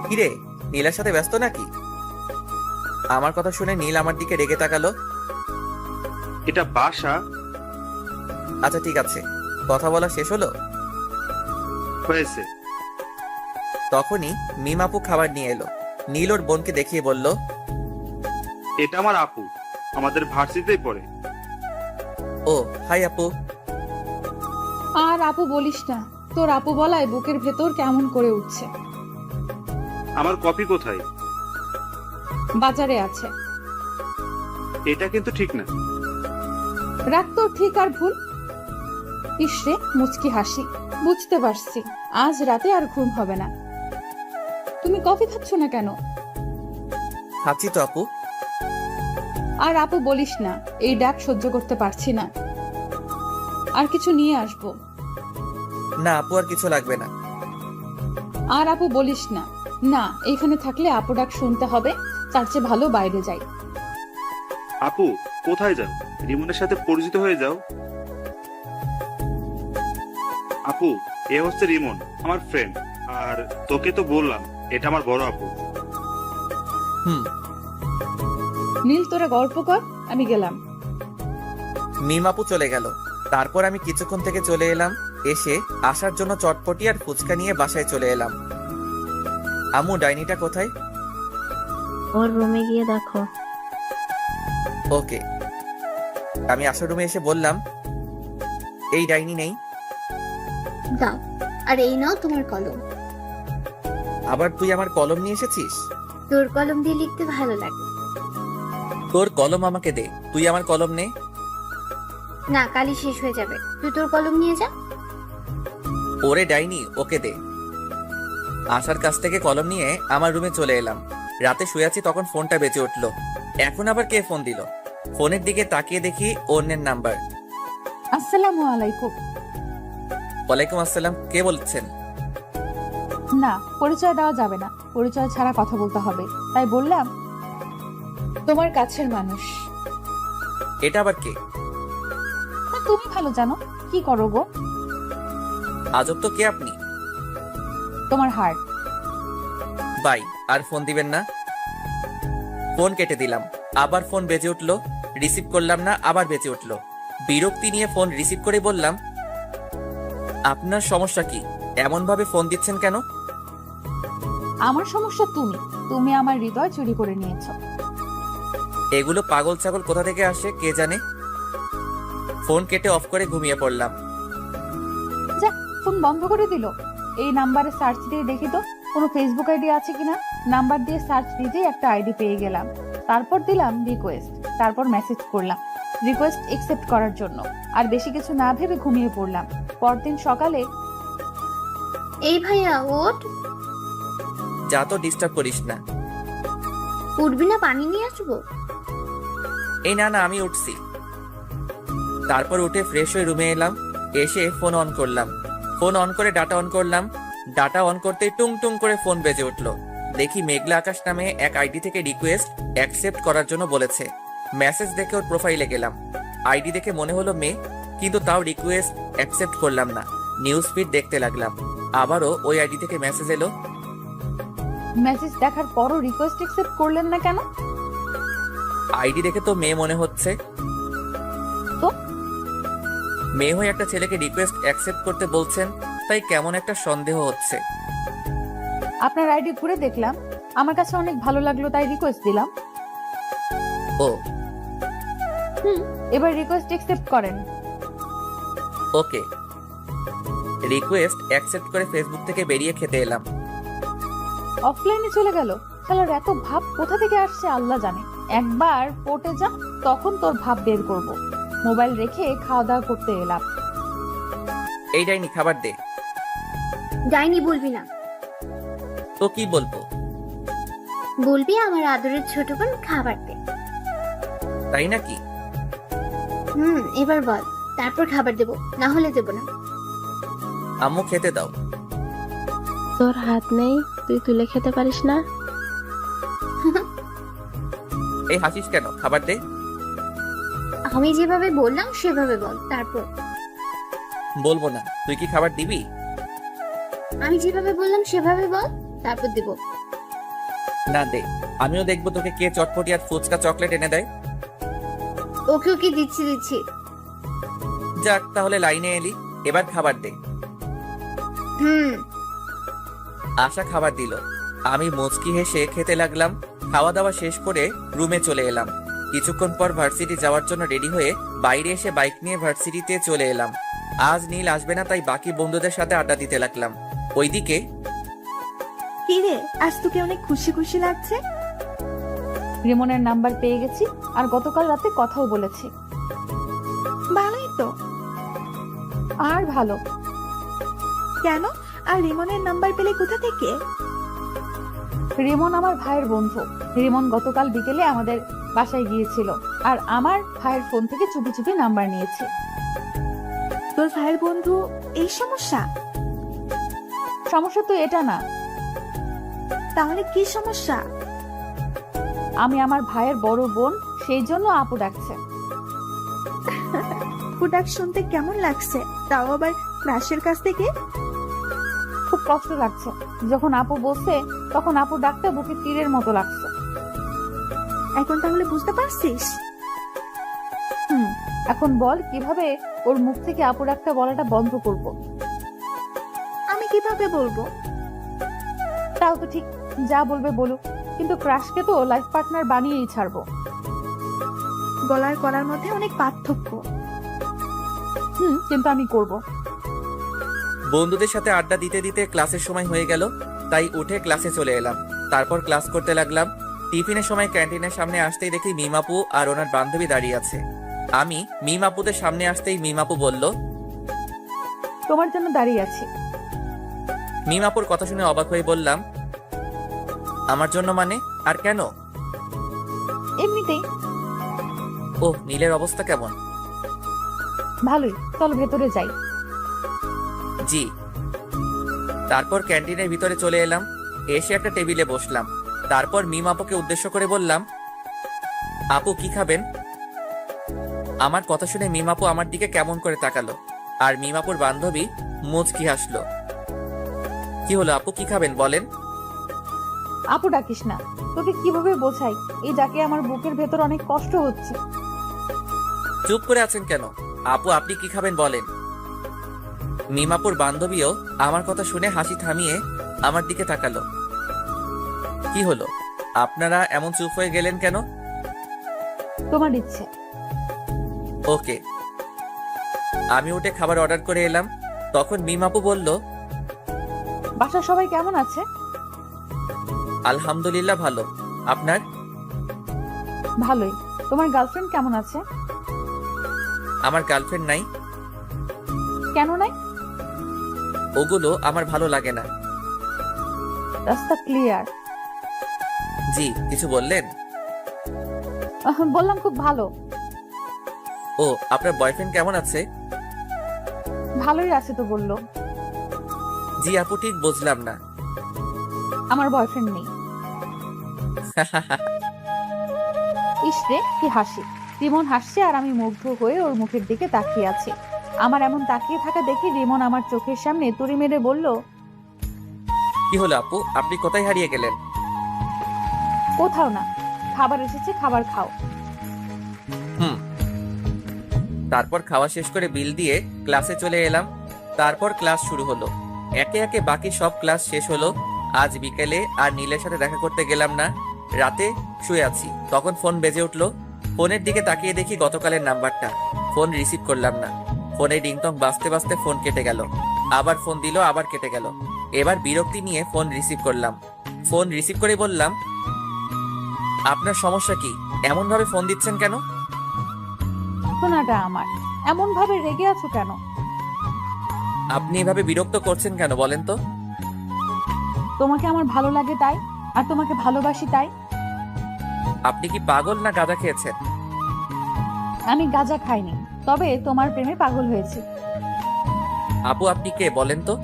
কিরে, নীলের সাথে ব্যস্ত নাকি? আমার কথা শুনে নীল আমার দিকে রেগে তাকালো। এটা বাসা। আচ্ছা ঠিক আছে, কথা বলা শেষ হলো? হয়েছে। তখনই মিম আপু খাবার নিয়ে এলো। নীল ওর বোনকে দেখিয়ে বলল, এটা আমার আপু, আমাদের ভার্সিটিতেই পড়ে। ও হাই আপু। আর আপু বলিস না, তোর আপু বলায় বুকের ভেতর কেমন করে উঠছে। আমার কপি কোথায়? বাজারে আছে। এটা কিন্তু ঠিক না। রাখ তোর ঠিক আর ভুল। ইসরে মুচকি হাসি। বুঝতে পারছি আজ রাতে আর ঘুম হবে না। তুমি কফি খাচ্ছ না কেন? খাচ্ছি তো আপু। আর আপু বলিস না, এই ডাক সহ্য করতে পারছি না। আর কিছু নিয়ে আসবো? না আপু, আর কিছু লাগবে না। আর আপু বলিস না। না, এখানে থাকলে আপু ডাক শুনতে হবে, তার চেয়ে ভালো বাইরে যাই। আপু কোথায় যাও? রিমনের সাথে পরিচিত হয়ে যাও। আপু, এ হচ্ছে রিমন, আমার ফ্রেন্ড। আর তোকে তো বললাম এটা আমার বড় আপু। হুম। নীল তোরা গল্প কর, আমি গেলাম। মিম আপু চলে গেল। তারপর আমি কিছুক্ষণ থেকে চলে এলাম। এসে আসার জন্য চটপটি আর ফুচকা নিয়ে বাসায় চলে এলাম। আম্মু, ডাইনিটা কোথায়? ওর রুমে গিয়ে দেখো। ওকে। আমি আসার রুমে এসে বললাম, এই ডাইনি নেই। দাও, আর এই নাও তোমার কলম। আবার তুই আমার কলম নিয়ে এসেছিস? তোর কলম দিয়ে লিখতে ভালো লাগে। তোর কলম আমাকে দে, তুই আমার কলম নে। না, কালি শেষ হয়ে যাবে, তুই তোর কলম নিয়ে যা। ওরে ডাইনি, ওকে দে। আসার কাছ থেকে কলম নিয়ে আমার রুমে চলে এলাম। রাতে শুয়ে আছি, তখন ফোনটা বেজে উঠলো। এখন আবার কে ফোন দিল? ফোনের দিকে তাকিয়ে দেখি অন্যের নাম্বার। আসসালামু আলাইকুম। ওয়ালাইকুম আসসালাম। কে বলছেন? না, পরিচয় দেওয়া যাবে না, পরিচয় ছাড়া কথা বলতে হবে, তাই বললাম তোমার কাছের মানুষ। এটা আবার কে? তুমি ভালো জানো। কি করো গো? আজব তো, কে আপনি? তোমার হার্ট। বাই, আর ফোন দিবেন না। ফোন কেটে দিলাম। আবার ফোন বেজে উঠলো। রিসিভ করলাম না, আবার বেজে উঠলো। বিরক্তি নিয়ে ফোন রিসিভ করে বললাম, আপনার সমস্যা কি? এমন ভাবে ফোন দিচ্ছেন কেন? আমার সমস্যা তুমি। তুমি আমার হৃদয় চুরি করে নিয়েছো। এগুলো পাগল ছাগল কোথা থেকে আসে কে জানে। ফোন কেটে অফ করে ঘুমিয়ে পড়লাম। যা, ফোন বন্ধ করে দিল। এই নাম্বারে সার্চ দিয়ে দেখি তো কোনো ফেসবুক আইডি আছে কিনা। নাম্বার দিয়ে সার্চ দিতেই একটা আইডি পেয়ে গেলাম। তারপর দিলাম রিকোয়েস্ট, তারপর মেসেজ করলাম রিকোয়েস্ট একসেপ্ট করার জন্য। আর বেশি কিছু না ভেবে ঘুমিয়ে পড়লাম। পরদিন সকালে এই ভাইয়া ওঠ। যা তো ডিস্টার্ব করিস না। উঠবি না, পানি নিয়ে আসবো? এই না না, আমি উঠছি। তারপর উঠে ফ্রেশ হয়ে রুমে এলাম। এসে ফোন অন করলাম। ফোন অন করে ডাটা অন করলাম। ডাটা অন করতেই টুং টুং করে ফোন বেজে উঠলো। দেখি মেঘলা আকাশ নামে এক আইডি থেকে রিকোয়েস্ট অ্যাকসেপ্ট করার জন্য বলেছে। মেসেজ দেখে ওর প্রোফাইলে গেলাম। আইডি দেখে মনে হলো মেয়ে, কিন্তু তাও রিকোয়েস্ট অ্যাকসেপ্ট করলাম না। নিউজ ফিড দেখতে লাগলাম। আবারও ওই আইডি থেকে মেসেজ এলো। মেসেজ দেখার পরও রিকোয়েস্ট অ্যাকসেপ্ট করলেন না কেন? আইডি দেখে তো মেয়ে মনে হচ্ছে। তো? মেয়ে হয়ে একটা ছেলেকে রিকোয়েস্ট অ্যাকসেপ্ট করতে বলছেন, তাই কেমন একটা সন্দেহ হচ্ছে। আপনার আইডি ঘুরে দেখলাম, আমার কাছে অনেক ভালো লাগলো তাই রিকোয়েস্ট দিলাম। ও এবার রিকোয়েস্ট অ্যাকসেপ্ট করেন। ওকে। রিকোয়েস্ট অ্যাকসেপ্ট করে ফেসবুক থেকে বেরিয়ে খেতে এলাম। অফলাইনে চলে গেল। শালার এত ভাব কোথা থেকে আসছে আল্লাহ জানে। একবার কোর্টে যা, তখন তোর ভাব বের করব। মোবাইল রেখে খাওয়া দাওয়া করতে এলাম। এই ডাইনি, খাবার দে। ডাইনি বলবি না। তো কি বলবো? বলবি আমার আদরের ছোট বোন খাবার দে। তাই নাকি? এবার বল, তারপর খাবার দেব, না হলে দেব না। আম্মু খেতে দাও। তোর হাত নেই, তুই তুলে খেতে পারিস না? এই হাসিস কেন? খাবার দে। আমি যেভাবে বললাম সেভাবে বল, তারপর। বলবো না। তুই কি খাবার দিবি? আমি যেভাবে বললাম সেভাবে বল, তারপর দেব। না দে। আমিও দেখবো তোকে কে চটপটি আর ফুচকা চকলেট এনে দেয়। ওকে ওকে, দিচ্ছি। যাক, তাহলে লাইনে এলি। এবার খাবার দে। আশা খাবার দিল। আমি মুচকি হেসে খেতে লাগলাম। খাওয়া দাওয়া শেষ করে রুমে চলে এলাম। কিছুক্ষণ পর ভার্সিটি যাওয়ার জন্য রেডি হয়ে বাইরে এসে বাইক নিয়ে ভার্সিটিতে চলে এলাম। আজ নীল আসবে না, তাই বাকি বন্ধুদের সাথে আড্ডা দিতে লাগলাম। ওইদিকে কি রে, আজ তোকে অনেক খুশি খুশি লাগছে। রিমনের নাম্বার পেয়ে গেছি, আর গতকাল রাতে কথাও বলেছি। ভালোই তো। আর ভালো কেন? আর রিমনের নাম্বার পেলে কোথা থেকে? রিমন আমার ভাইয়ের বন্ধু। রিমন গতকাল বিকেলে আমাদের বাসায় গিয়েছিল, আর আমার ভাইয়ের ফোন থেকে চুপি চুপি নাম্বার নিয়েছে। তোর ভাইয়ের বন্ধু এই সমস্যা? সমস্যা তো এটা না। তাহলে কি সমস্যা? আমি আমার ভাইয়ের বড় বোন, সেই জন্য আপু ডাকছে। ডাক শুনতে কেমন লাগছে? তাও আবার ক্রাশের কাছ থেকে। খুব কষ্ট লাগছে। যখন আপু বলছে তখন আপু ডাকতে বুকে তীরের মতো লাগছে। এখন তাহলে বুঝতে পারছিস? এখন বল কিভাবে ওর মুখ থেকে আপু ডাকতে বলাটা বন্ধ করব? আমি কিভাবে বলবো? তাও তো ঠিক, যা বলবে বলুক, কিন্তু ক্রাশকে তো লাইফ পার্টনার বানিয়েই ছাড়বো। গলার করার মধ্যে অনেক পার্থক্য। কিন্তু আমি করব। বন্ধুদের সাথে আড্ডা দিতে দিতে ক্লাসের সময় হয়ে গেল, তাই উঠে ক্লাসে চলে এলাম। তারপর ক্লাস করতে লাগলাম। টিফিনের সময় ক্যান্টিনের সামনে আসতেই দেখি মিমাপু আর ওনার বান্ধবী দাঁড়িয়ে আছে। আমি মিমাপুদের সামনে আসতেই মিমাপু বলল, তোমার জন্য দাঁড়িয়ে আছি। মিমাপুর কথা শুনে অবাক হয়ে বললাম, আমার জন্য মানে? আর কেন? এমনিতেই। ওহ, নীলের অবস্থা কেমন? ভালোই, চল ভেতরে যাই। জি। তারপর ক্যান্টিনের ভিতরে চলে এলাম। এসে একটা টেবিলে বসলাম। তারপর মিম আপুকে উদ্দেশ্য করে বললাম, আপু কি খাবেন? আমার কথা শুনে মিম আপু আমার দিকে কেমন করে তাকালো, আর মিম আপুর বান্ধবী মুচকি হাসলো। কি হলো আপু, কি খাবেন বলেন? আপু ডাকিস না, তোকে কিভাবে বোঝাই, এই ডাকে আমার বুকের ভেতর অনেক কষ্ট হচ্ছে। চুপ করে আছেন কেন? আপু আপনি কি খাবেন বলেন। মিমাপুর বান্ধবীও আমার কথা শুনে হাসি থামিয়ে আমার দিকে তাকালো। কি হলো, আপনারা এমন চুপ হয়ে গেলেন কেন? তোমার ইচ্ছে। ওকে। আমি উঠে খাবার অর্ডার করে এলাম। তখন মিমাপু বলল, বাসার সবাই কেমন আছে? আলহামদুলিল্লাহ ভালো। আপনার? ভালোই। তোমার গার্লফ্রেন্ড কেমন আছে? আমার গার্লফ্রেন্ড নাই। কেন নাই? ও ওগুলো আমার ভালো লাগে না। রাস্তা ক্লিয়ার। জি, কিছু বললেন? বললাম খুব ভালো। ও, আপনার বয়ফ্রেন্ড কেমন আছে? ভালোই আছে তো বললো। জি আপু, ঠিক বুঝলাম না। আমার বয়ফ্রেন্ড নেই। ইসরে কি হাসি! রিমন হাসছে আর আমি মুগ্ধ হয়ে ওর মুখের দিকে তাকিয়ে আছি। আমার এমন তাকিয়ে থাকা দেখে রিমন আমার চোখের সামনে তুড়ি মেরে বলল, কি হলো আপু, আপনি কোথায় হারিয়ে গেলেন? কোথাও না, খাবার এসেছে, খাবার খাও। তারপর খাওয়া শেষ করে বিল দিয়ে ক্লাসে চলে এলাম। তারপর ক্লাস শুরু হলো। একে একে বাকি সব ক্লাস শেষ হলো। আজ বিকেলে আর নীলের সাথে দেখা করতে গেলাম না। রাতে শুয়ে আছি, তখন ফোন বেজে উঠলো। ফোনের দিকে তাকিয়ে দেখি গতকালের নাম্বারটা। ফোন রিসিভ করলাম না। ফোনে রিংটং বাজতে বাজতে ফোন কেটে গেল। আবার ফোন দিল, আবার কেটে গেল। এবার বিরক্তি নিয়ে ফোন রিসিভ করলাম। ফোন রিসিভ করে বললাম, আপনার সমস্যা কি? এমন ভাবে ফোন দিচ্ছেন কেন? শোনাটা আমার, এমন ভাবে রেগে আছো কেন? আপনি এভাবে বিরক্ত করছেন কেন বলেন তো? তোমাকে আমার ভালো লাগে তাই, আর তোমাকে ভালোবাসি তাই। আপনি কি পাগল না গাঁজা খেয়েছেন? আমি গাঁজা খাইনি, তবে তোমার প্রেমে পাগল হয়েছি। আপু, আপনি কে বলেন তো?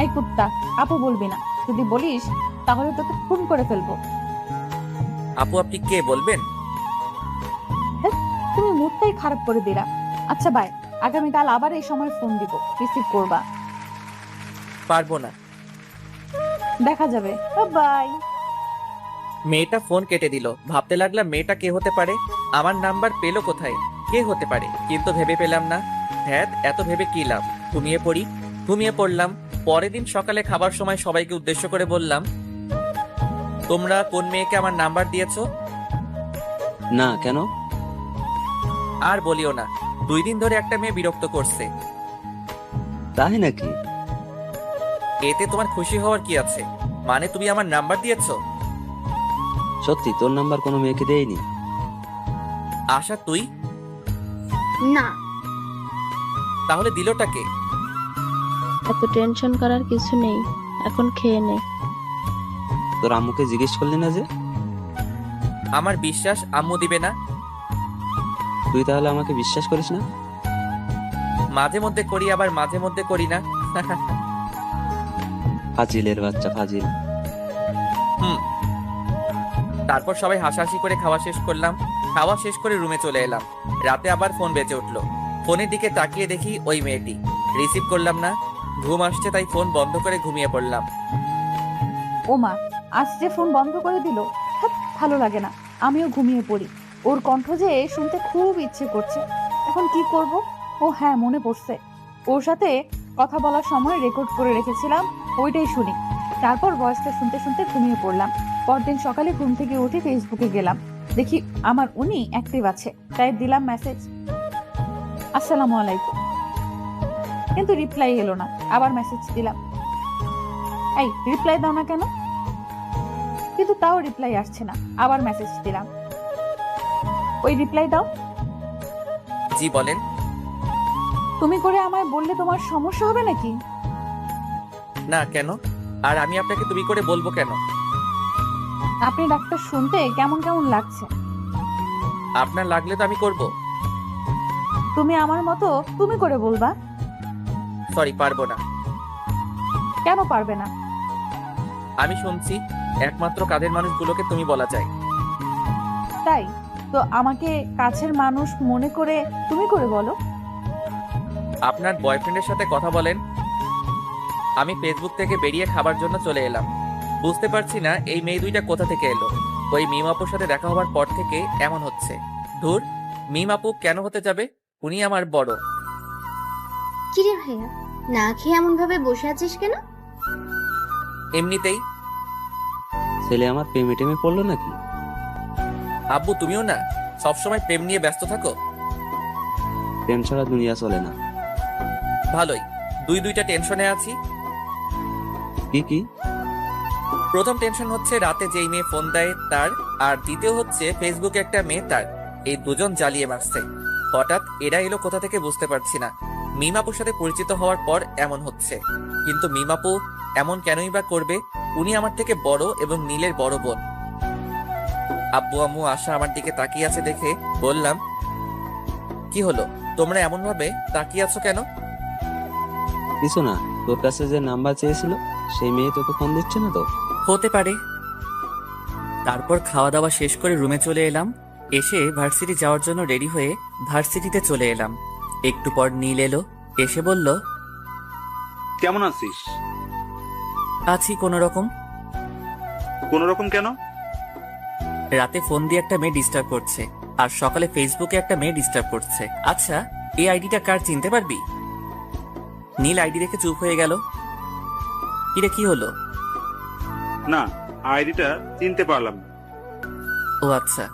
এই কুত্তা, আপু বলবি না। যদি বলিস তাহলে তোকে খুন করে ফেলবো। আপু, আপনি কে বলবেন? তুমি মুডটাই খারাপ করে দিলা। আচ্ছা বাই, আগামীকাল আবার এই সময় ফোন দিব, রিসিভ করবা। পারবো না। দেখা যাবে। বাই। মেয়েটা ফোন কেটে দিল। ভাবতে লাগলাম মেয়েটা কে হতে পারে, আমার নাম্বার পেলো কোথায়, কে হতে পারে, কিন্তু ভেবে পেলাম না। হ্যাঁ, এত ভেবে কি লাভ, ঘুমিয়ে পড়লাম। পরের দিন সকালে খাবার সময় সবাইকে উদ্দেশ্য করে বললাম, তোমরা কোন মেয়েকে আমার নাম্বার দিয়েছো? না, কেন? আর বলিও না, 2 দিন ধরে একটা মেয়ে বিরক্ত করছে। তাই নাকি? এতে তোমার খুশি হওয়ার কি আছে? মানে তুমি আমার নাম্বার দিয়েছো? সত্যি তোর নাম্বার কোনো মেয়েকে দেয়নি? আশা, তুই? না। তাহলে দিলটাকে? এত টেনশন করার কিছু নেই, এখন খেয়ে নে। তোর আম্মুকে জিজ্ঞেস করলি না যে? আমার বিশ্বাস আম্মু দিবে না। তুই তাহলে আমাকে বিশ্বাস করিস না? মাঝে মধ্যে করি, আবার মাঝে মধ্যে করি না। ফাজিলের বাচ্চা, ফাজিল। তারপর সবাই হাসাহাসি করে খাওয়া শেষ করলাম। খাওয়া শেষ করে রুমে চলে এলাম। রাতে আবার ফোন বেজে উঠলো। ফোনের দিকে তাকিয়ে দেখি ওই মেয়েটি। রিসিভ করলাম না। ঘুম আসছে তাই ফোন বন্ধ করে ঘুমিয়ে পড়লাম। ওমা, আজ যে ফোন বন্ধ করে দিল। ভালো লাগে না, আমিও ঘুমিয়ে পড়ি। ওর কণ্ঠ যে শুনতে খুব ইচ্ছে করছে। এখন কি করব? ও হ্যাঁ, মনে পড়ছে, ওর সাথে কথা বলার সময় রেকর্ড করে রেখেছিলাম, ওইটাই শুনি। তারপর ভয়েসটা শুনতে শুনতে ঘুমিয়ে পড়লাম। পরদিন সকালে ঘুম থেকে উঠে ফেসবুকে গেলাম, দেখি আমার উনি অ্যাক্টিভ আছে, তাই দিলাম মেসেজ, আসসালামু আলাইকুম। কিন্তু রিপ্লাই এলো না। আবার মেসেজ দিলাম, এই রিপ্লাই দাও না কেন? কিন্তু তাও রিপ্লাই আসছে না। আবার মেসেজ দিলাম, ওই রিপ্লাই দাও। জি বলেন। তুমি করে আমায় বললে তোমার সমস্যা হবে নাকি? না, কেন? আর আমি আপনাকে তুমি করে বলবো কেন? আপনি ডাক্তার শুনতে কেমন কেমন লাগছে। আপনার লাগলে তো আমি করব। তুমি আমার মতো তুমি করে বলবা। সরি, পারবো না। কেন পারবে না? আমি শুনছি একমাত্র কাজের মানুষগুলোকে তুমি বলা যায়। তাই তো আমাকে কাছের মানুষ মনে করে তুমি করে বলো। আপনার বয়ফ্রেন্ডের সাথে কথা বলেন। আমি ফেসবুক থেকে বেরিয়ে খাবার জন্য চলে এলাম। বুঝতে পারছি না এই মেয়ে দুইটা কোথা থেকে এলো। ওই মিম আপুর সাথে দেখা হওয়ার পর থেকে এমন হচ্ছে। ধুর, মিম আপু কেন হতে যাবে? উনি আমার বড়। কিরে ভাইয়া, না খেয়ে এমন ভাবে বসে আছিস কেন? এমনিতেই। ছেলে আমার প্রেমে টেমে পড়লো নাকি? আব্বু, তুমিও না সবসময় প্রেম নিয়ে ব্যস্ত থাকো। প্রেম ছাড়া দুনিয়া চলে না। ভালোই, দুইটা টেনশনে আছি। কি কি? প্রথম টেনশন হচ্ছে রাতে যেই মেয়ে ফোন দেয় তার, আর দ্বিতীয় হচ্ছে ফেসবুকে একটা মেয়ে তার। এই দুজন জ্বালিয়ে মারছে। হঠাৎ এরা এলো কোথা থেকে বুঝতে পারছি না। মিমাপুর সাথে পরিচিত হওয়ার পর এমন হচ্ছে, কিন্তু মিমাপু এমন কেনই বা করবে? উনি আমার থেকে বড় এবং নীলের বড় বোন। আব্বু আম্মু আশা আমার দিকে তাকিয়ে আছে দেখে বললাম, কি হলো, তোমরা এমন ভাবে তাকিয়ে আছো কেন? কিছু না, তোর কাছে যে নাম্বার চেয়েছিল সেই মেয়ে তোকে ফোন দিচ্ছে না তো? হতে পারে। তারপর খাওয়া দাওয়া শেষ করে রুমে চলে এলাম। এসে ভার্সিটি যাওয়ার জন্য রেডি হয়ে ভার্সিটিতে চলে এলাম। একটু পর নীল এলো, এসে বলল, কেমন আছিস? আছি কোনো রকম। কোন রকম কেন? রাতে ফোন দিয়ে একটা মেয়ে ডিস্টার্ব করছে, আর সকালে ফেসবুকে একটা মেয়ে ডিস্টার্ব করছে। আচ্ছা, এই আইডিটা কার চিনতে পারবি? নীল আইডি দেখে চুপ হয়ে গেল। কিরে, কি হলো? না, আইডিটা চিনতে পারলাম না। ও আচ্ছা।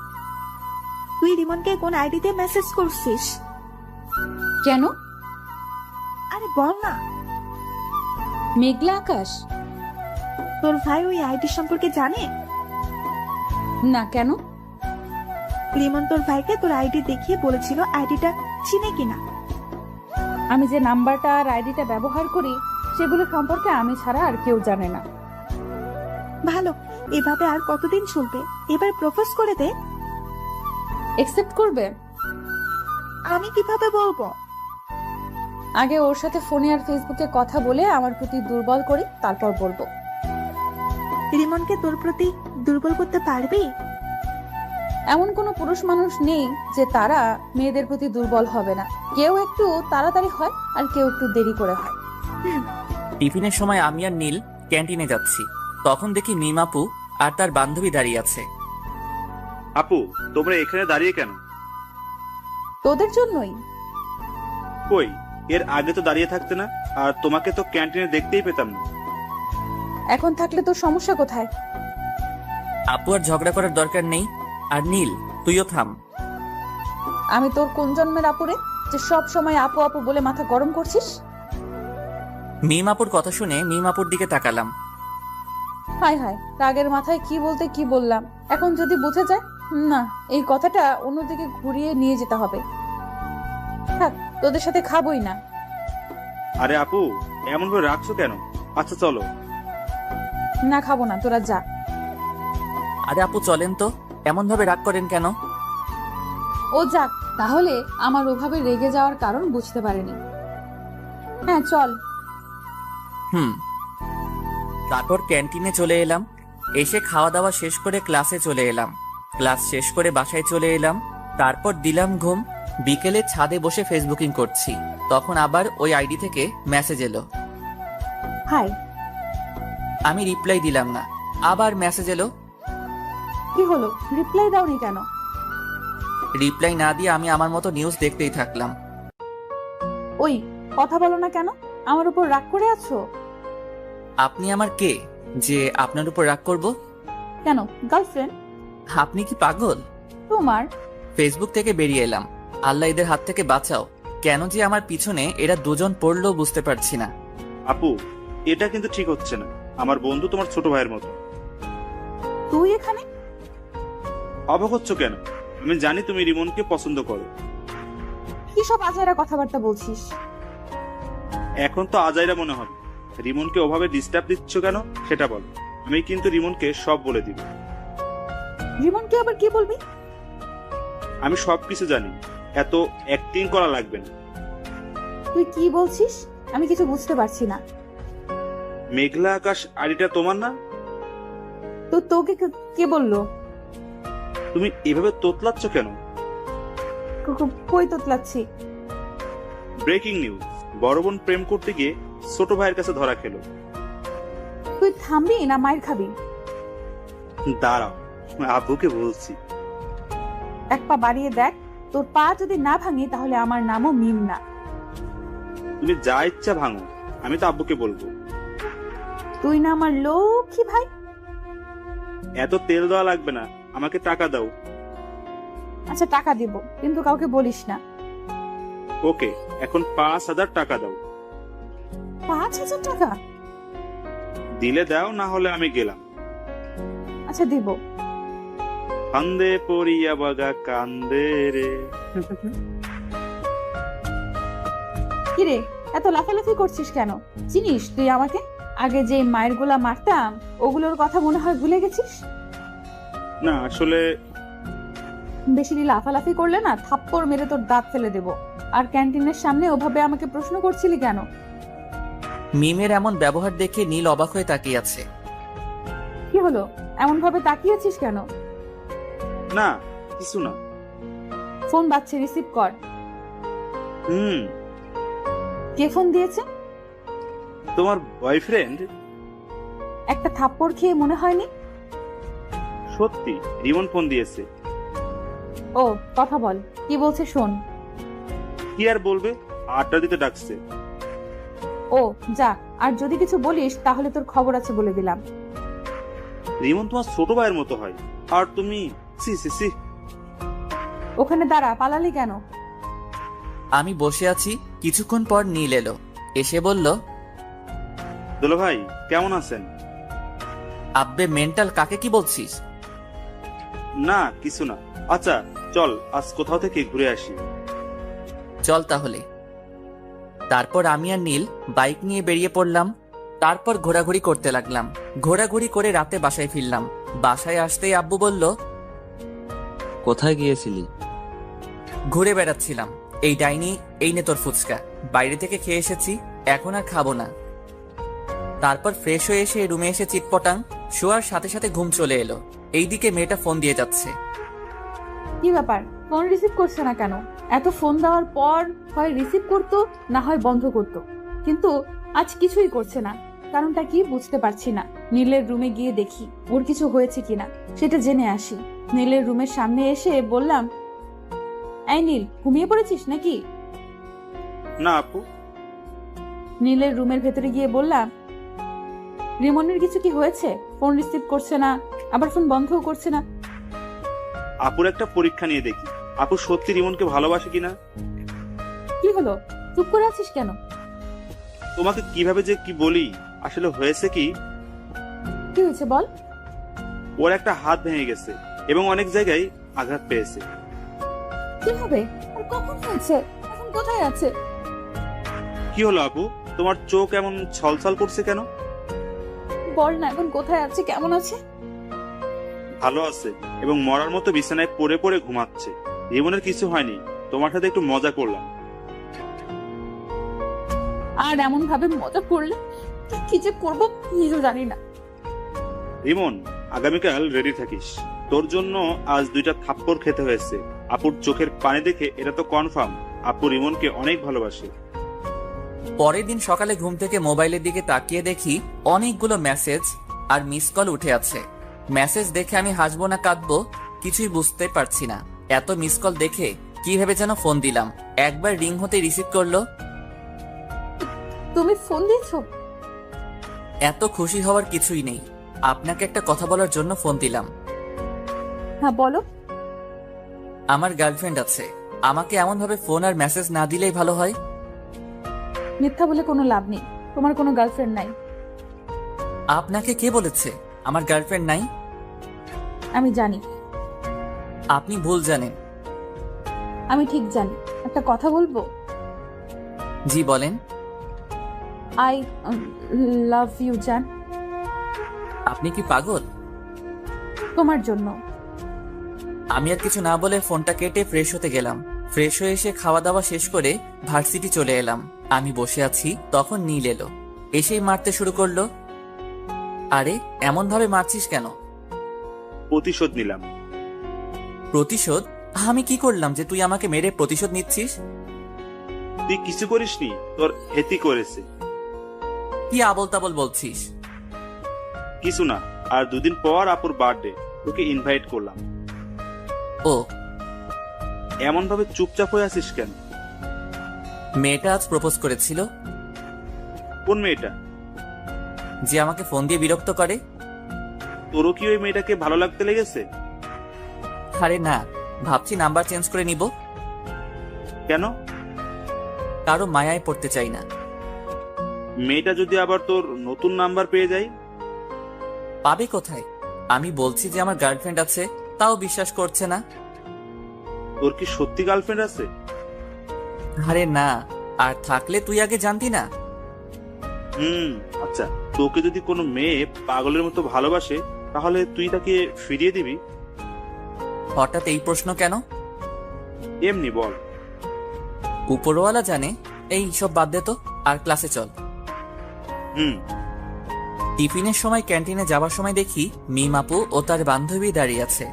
তুই রিমনকে কোন আইডিতে মেসেজ করছিস? কেন? আরে বল না। মেঘলা আকাশ? তোর ভাই ওই আইডি সম্পর্কে জানে? না, কেন? রিমন তোর ভাইকে তোর আইডি দেখিয়ে বলেছিল আইডিটা চিনে কিনা। আমি যে নাম্বারটা আর আইডিটা ব্যবহার করি সেগুলো সম্পর্কে আমি ছাড়া আর কেউ জানে না। ভালো, এভাবে আর কতদিন চলবে? এবার প্রপোজ করে দে। একসেপ্ট করবে? আমি কিভাবে বলবো? আগে ওর সাথে ফোনে আর ফেসবুকে কথা বলে আমার প্রতি দুর্বল করি, তারপর বলবো। রিমনকে তোর প্রতি দুর্বল করতে পারবি? এমন কোনো পুরুষ মানুষ নেই যে তারা মেয়েদের প্রতি দুর্বল হবে না। কেউ একটু তাড়াতাড়ি হয় আর কেউ একটু দেরি করে হয়। টিফিনের সময় আমি আর নীল ক্যান্টিনে যাচ্ছি। তখন দেখি মিমাপু আর তার বান্ধবী দাঁড়িয়ে আছে। আপু, তোমরা এখানে দাঁড়িয়ে কেন? তোদের জন্যই। কই, এর আগে তো দাঁড়িয়ে থাকতে না, আর তোমাকে তো ক্যান্টিনে দেখতেই পেতাম না। এখন থাকলে তোর সমস্যা কোথায়? আপু আর ঝগড়া করার দরকার নেই। আর নীল, তুইও থাম। আমি তোর কোন জন্মের আপুরে যে সব সময় আপু আপু বলে মাথা গরম করছিস? মিমাপুর কথা শুনে মিমাপুর দিকে তাকালাম। হায় হায়, রাগের মাথায় কি বলতে কি বললাম। এখন যদি বুঝে যায়, না, এই কথাটা অন্যদিকে ঘুরিয়ে নিয়ে যেতে হবে। থাক, তোদের সাথে খাবোই না। আরে আপু, এমন করে রাখছো কেন? আচ্ছা চলো। না, খাবো না, তোরা যা। আরে আপু চলেন তো, এমন ভাবে রাগ করেন কেন? ও যাক, তাহলে আমার ওভাবে রেগে যাওয়ার কারণ বুঝতে পারেনি। হ্যাঁ চল। তারপর ক্যান্টিনে চলে এলাম। এসে খাওয়া দাওয়া শেষ করে ক্লাসে চলে এলাম। ক্লাস শেষ করে বাসায় চলে এলাম। তারপর দিলাম ঘুম। বিকেলে ছাদে বসে ফেসবুকিং করছি, তখন আবার ওই আইডি থেকে মেসেজ এলো। হাই। আমি রিপ্লাই দিলাম না। আবার মেসেজ এলো। কি হলো, রিপ্লাই দাওনি কেন? রিপ্লাই না দিয়ে আমি আমার মতো নিউজ দেখতেই থাকলাম। ওই, কথা বলো না কেন? আমার উপর রাগ করে আছো? আপনি আমার কে যে আপনার উপর রাগ করব? কেন, গার্লফ্রেন্ড? আপনি কি পাগল? তোমার ফেসবুক থেকে বেরিয়ে এলাম। আল্লাহ এদের হাত থেকে বাঁচাও। কেন যে আমার পিছনে এরা দুজন পড়লো বুঝতে পারছি না। আপু, এটা কিন্তু ঠিক হচ্ছে না। আমার বন্ধু তোমার ছোট ভাইয়ের মতো। তুই এখানে? অবাক হচ্ছ কেন? আমি জানি তুমি রিমনকে পছন্দ করো। কি সব আজাইরা কথাবার্তা বলছিস? এখন তো আজাইরা মনে হবে। রিমনকে ওভাবে ডিস্টার্ব দিচ্ছ কেন সেটা বল। আমি কিন্তু রিমনকে সব বলে দিব। রিমনকে আবার কি বলবি? আমি সবকিছু জানি, এত অ্যাক্টিং করা লাগবে না। তুই কি বলছিস? আমি কিছু বুঝতে পারছি না। মেঘলা আকাশ আইডিটা তোমার না? তো তোকে কে বললো? তুমি এভাবে তোতলাচ্ছ কেন? কই তোতলাচ্ছি? ব্রেকিং নিউজ, বড় বোন প্রেম করতে গিয়ে ছোট ভাইয়ের কাছে ধরা খেলো। তুই থামবি না মায়ের খাবি? দাঁড়াও, আব্বুকে বলছি। এক পা বাড়িয়ে দেখ, তোর পা যদি না ভাঙি তাহলে আমার নামও মিম না। তুমি যা ইচ্ছা ভাঙো, আমি তো আব্বুকে বলবো। তুই না আমার লক্ষ্মী ভাই। এত তেল দেওয়া লাগবে না, আমাকে টাকা দাও। আচ্ছা টাকা দিব, কিন্তু কাউকে বলিস না। ওকে, এখন 5,000 টাকা দাও। 5,000 টাকা? দিলে দাও, না হলে আমি গেলাম। আচ্ছা দিব। কান্দে পড়িয়া বাগা কান্দে রে। কিরে, এত লাফালাফি করছিস কেন? চিনিস তুই আমাকে? আগে যে মায়ের গোলা মারতাম ওগুলোর কথা মনে হয় ভুলে গেছিস? না আসলে বেশি লাফালাফি করলে না থাপ্পড় মেরে তোর দাঁত ফেলে দেব। আর ক্যান্টিনের সামনে ওভাবে আমাকে প্রশ্ন করছিলি কেন? মিমের এমন ব্যবহার দেখে নীল অবাক হয়ে তাকিয়ে আছে। কি হলো, এমন ভাবে তাকিয়েছিস কেন? না কিছু না। ফোন বাজছে, রিসিভ কর। কে ফোন দিয়েছে? তোমার বয়ফ্রেন্ড। একটা থাপ্পড় খেয়ে মনে হয়নি? সত্যি রিমন ফোন দিয়েছে। ও, কথা বল, কি বলছে শোন। কি আর বলবে, আড্ডা দিতে ডাকছে। ও যা, আর যদি কিছু বলিস তাহলে তোর খবর আছে বলে দিলাম। রিমন তোমার ছোট ভাইয়ের মতো হয়, আর তুমি সি সি সি। ওখানে দাঁড়া, পালালি কেন? আমি বসে আছি, কিছুক্ষণ পর নীল এলো, এসে বলল, দুলা ভাই কেমন আছেন? আব্বে মেন্টাল, কাকে কি বলছিস? না কিছু না। আচ্ছা চল আজ কোথাও থেকে ঘুরে আসি। চল তাহলে। তারপর আমি আর নীল বাইক নিয়ে বেরিয়ে পড়লাম। তারপর ঘোরাঘুরি করতে লাগলাম। ঘোরাঘুরি করে রাতে বাসায় ফিরলাম। বাসায় আসতেই আব্বু বলল, কোথায় গিয়েছিলি? ঘুরে বেড়াচ্ছিলাম। এই ডাইনি, এই নে তোর ফুচকা, বাইরে থেকে খেয়ে এসেছি, এখন আর খাবো না। তারপর ফ্রেশ হয়ে এসে রুমে এসে চিটপটাং, শোয়ার সাথে সাথে ঘুম চলে এলো। এইদিকে মেয়েটা ফোন দিয়ে যাচ্ছে। কি ব্যাপার, ফোন রিসিভ করছে না কেন? এত ফোন দেওয়ার পর হয় রিসিভ করতো, না হয় বন্ধ করতো, কিন্তু আজ কিছুই করছে না। কারণটা কি বুঝতে পারছি না। নীলের রুমে গিয়ে দেখি ওর কিছু হয়েছে কিনা, সেটা জেনে আসি। নীলের রুমের সামনে এসে বললাম, এই নীল, ঘুমিয়ে পড়েছিস নাকি? না আপু। নীলের রুমের ভেতরে গিয়ে বললাম, রিমনের কিছু কি হয়েছে? ফোন রিসিভ করছে না, আবার ফোন বন্ধও করছে না। আপুর একটা পরীক্ষা নিয়ে দেখি, আপু সত্যি রিমনকে ভালোবাসে কিনা। কি হলো, চুপ করে আছিস কেন? তোমাকে কিভাবে যে কি বলি, আসলে হয়েছে কি, কি হয়েছে বল। ওর একটা হাত ভেঙে গেছে এবং অনেক জায়গায় আঘাত পেয়েছে। কি হবে, আর কখন হয়েছে, এখন কোথায় আছে? কি হলো আপু, তোমার চোখ এমন ছলছল করছে কেন? বল না, এখন কোথায় আছে, কেমন আছে? ভালো আছে এবং মরার মতো বিছানায় পড়ে পড়ে ঘুমাচ্ছে। রিমনের কিছু হয়নি, তোমার সাথে একটু মজা করলাম। আর এমন ভাবে মজা করলে কি যে করবো নিজেও জানি না। রিমন, আগামীকাল রেডি থাকিস, তোর জন্য আজ 2টা থাপ্পড় খেতে হয়েছে। আপুর চোখের পানি দেখে এটা তো কনফার্ম আপু রিমনকে অনেক ভালোবাসে। পরের দিন সকালে ঘুম থেকে মোবাইলের দিকে তাকিয়ে দেখি অনেকগুলো মেসেজ আর মিস কল উঠে আছে। মেসেজ দেখে আমি হাসবো না কাঁদবো কিছুই বুঝতে পারছি না। এত মিস কল দেখে কি ভেবে যেন ফোন দিলাম। একবার রিং হতে রিসিভ করলো। তুমি ফোন দিয়েছো? এত খুশি হওয়ার কিছুই নেই, আপনাকে একটা কথা বলার জন্য ফোন দিলাম। হ্যাঁ বলো। আমার গার্লফ্রেন্ড আছে, আমাকে এমন ভাবে ফোন আর মেসেজ না দিলেই ভালো হয়। মিথ্যা বলে কোনো লাভ নেই, তোমার কোনো গার্লফ্রেন্ড নাই। আপনাকে কে বলেছে আমার গার্লফ্রেন্ড নাই? আমি জানি। আপনি ভুল জানেন। আমি ঠিক জানি। একটা কথা বলবো? জি বলেন। আই লাভ ইউ জান। আপনি কি পাগল? তোমার জন্য। আমি আর কিছু না বলে ফোনটা কেটে ফ্রেশ হতে গেলাম। ফ্রেশ হয়ে এসে খাওয়া দাওয়া শেষ করে ভার্সিটি চলে এলাম। আমি বসে আছি, তখন নীল এলো, এসেই মারতে শুরু করলো। আরে এমন ভাবে মারছিস কেন? প্রতিশোধ নিলাম। প্রতিশোধ? আমি কি করলাম যে তুই আমাকে মেরে প্রতিশোধ নিচ্ছিস? তুই কিছু করিসনি, তোর হেতি করেছে। কি আবল তাবল বলছিস? কিছু না, আর 2 দিন পর আপুর বার্থডে, তোকে ইনভাইট করলাম। ও, এমন ভাবে চুপচাপ হয়ে আছিস কেন? মেয়েটা আজ প্রপোজ করেছিল। কোন মেয়েটা? যে আমাকে ফোন দিয়ে বিরক্ত করে। তোরও কি ওই মেয়েটাকে ভালো লাগতে লেগেছে? আরে না, ভাবছি নাম্বার চেঞ্জ করে নিব। কেন? কারো মায়ায় পড়তে চাই না। মেয়েটা যদি আবার তোর নতুন নাম্বার পেয়ে যায়? পাবে কোথায়? আমি বলছি যে আমার গার্লফ্রেন্ড আছে, তাও বিশ্বাস করছে না। তোর কি সত্যি গার্লফ্রেন্ড আছে? আরে না, আর থাকলে তুই আগে জানতি না? আচ্ছা, তোকে যদি কোনো মেয়ে পাগলের মতো ভালোবাসে তাহলে তুই তাকে ফিরিয়ে দিবি? হঠাৎ এই প্রশ্ন কেন? এমনি বল। উপরওয়ালা জানে। এই সব বাদ দে তো, আর ক্লাসে চল। টিফিনের সময় ক্যান্টিনে যাবার সময় দেখি মিম আপু ও তার বান্ধবী দাঁড়িয়ে আছে।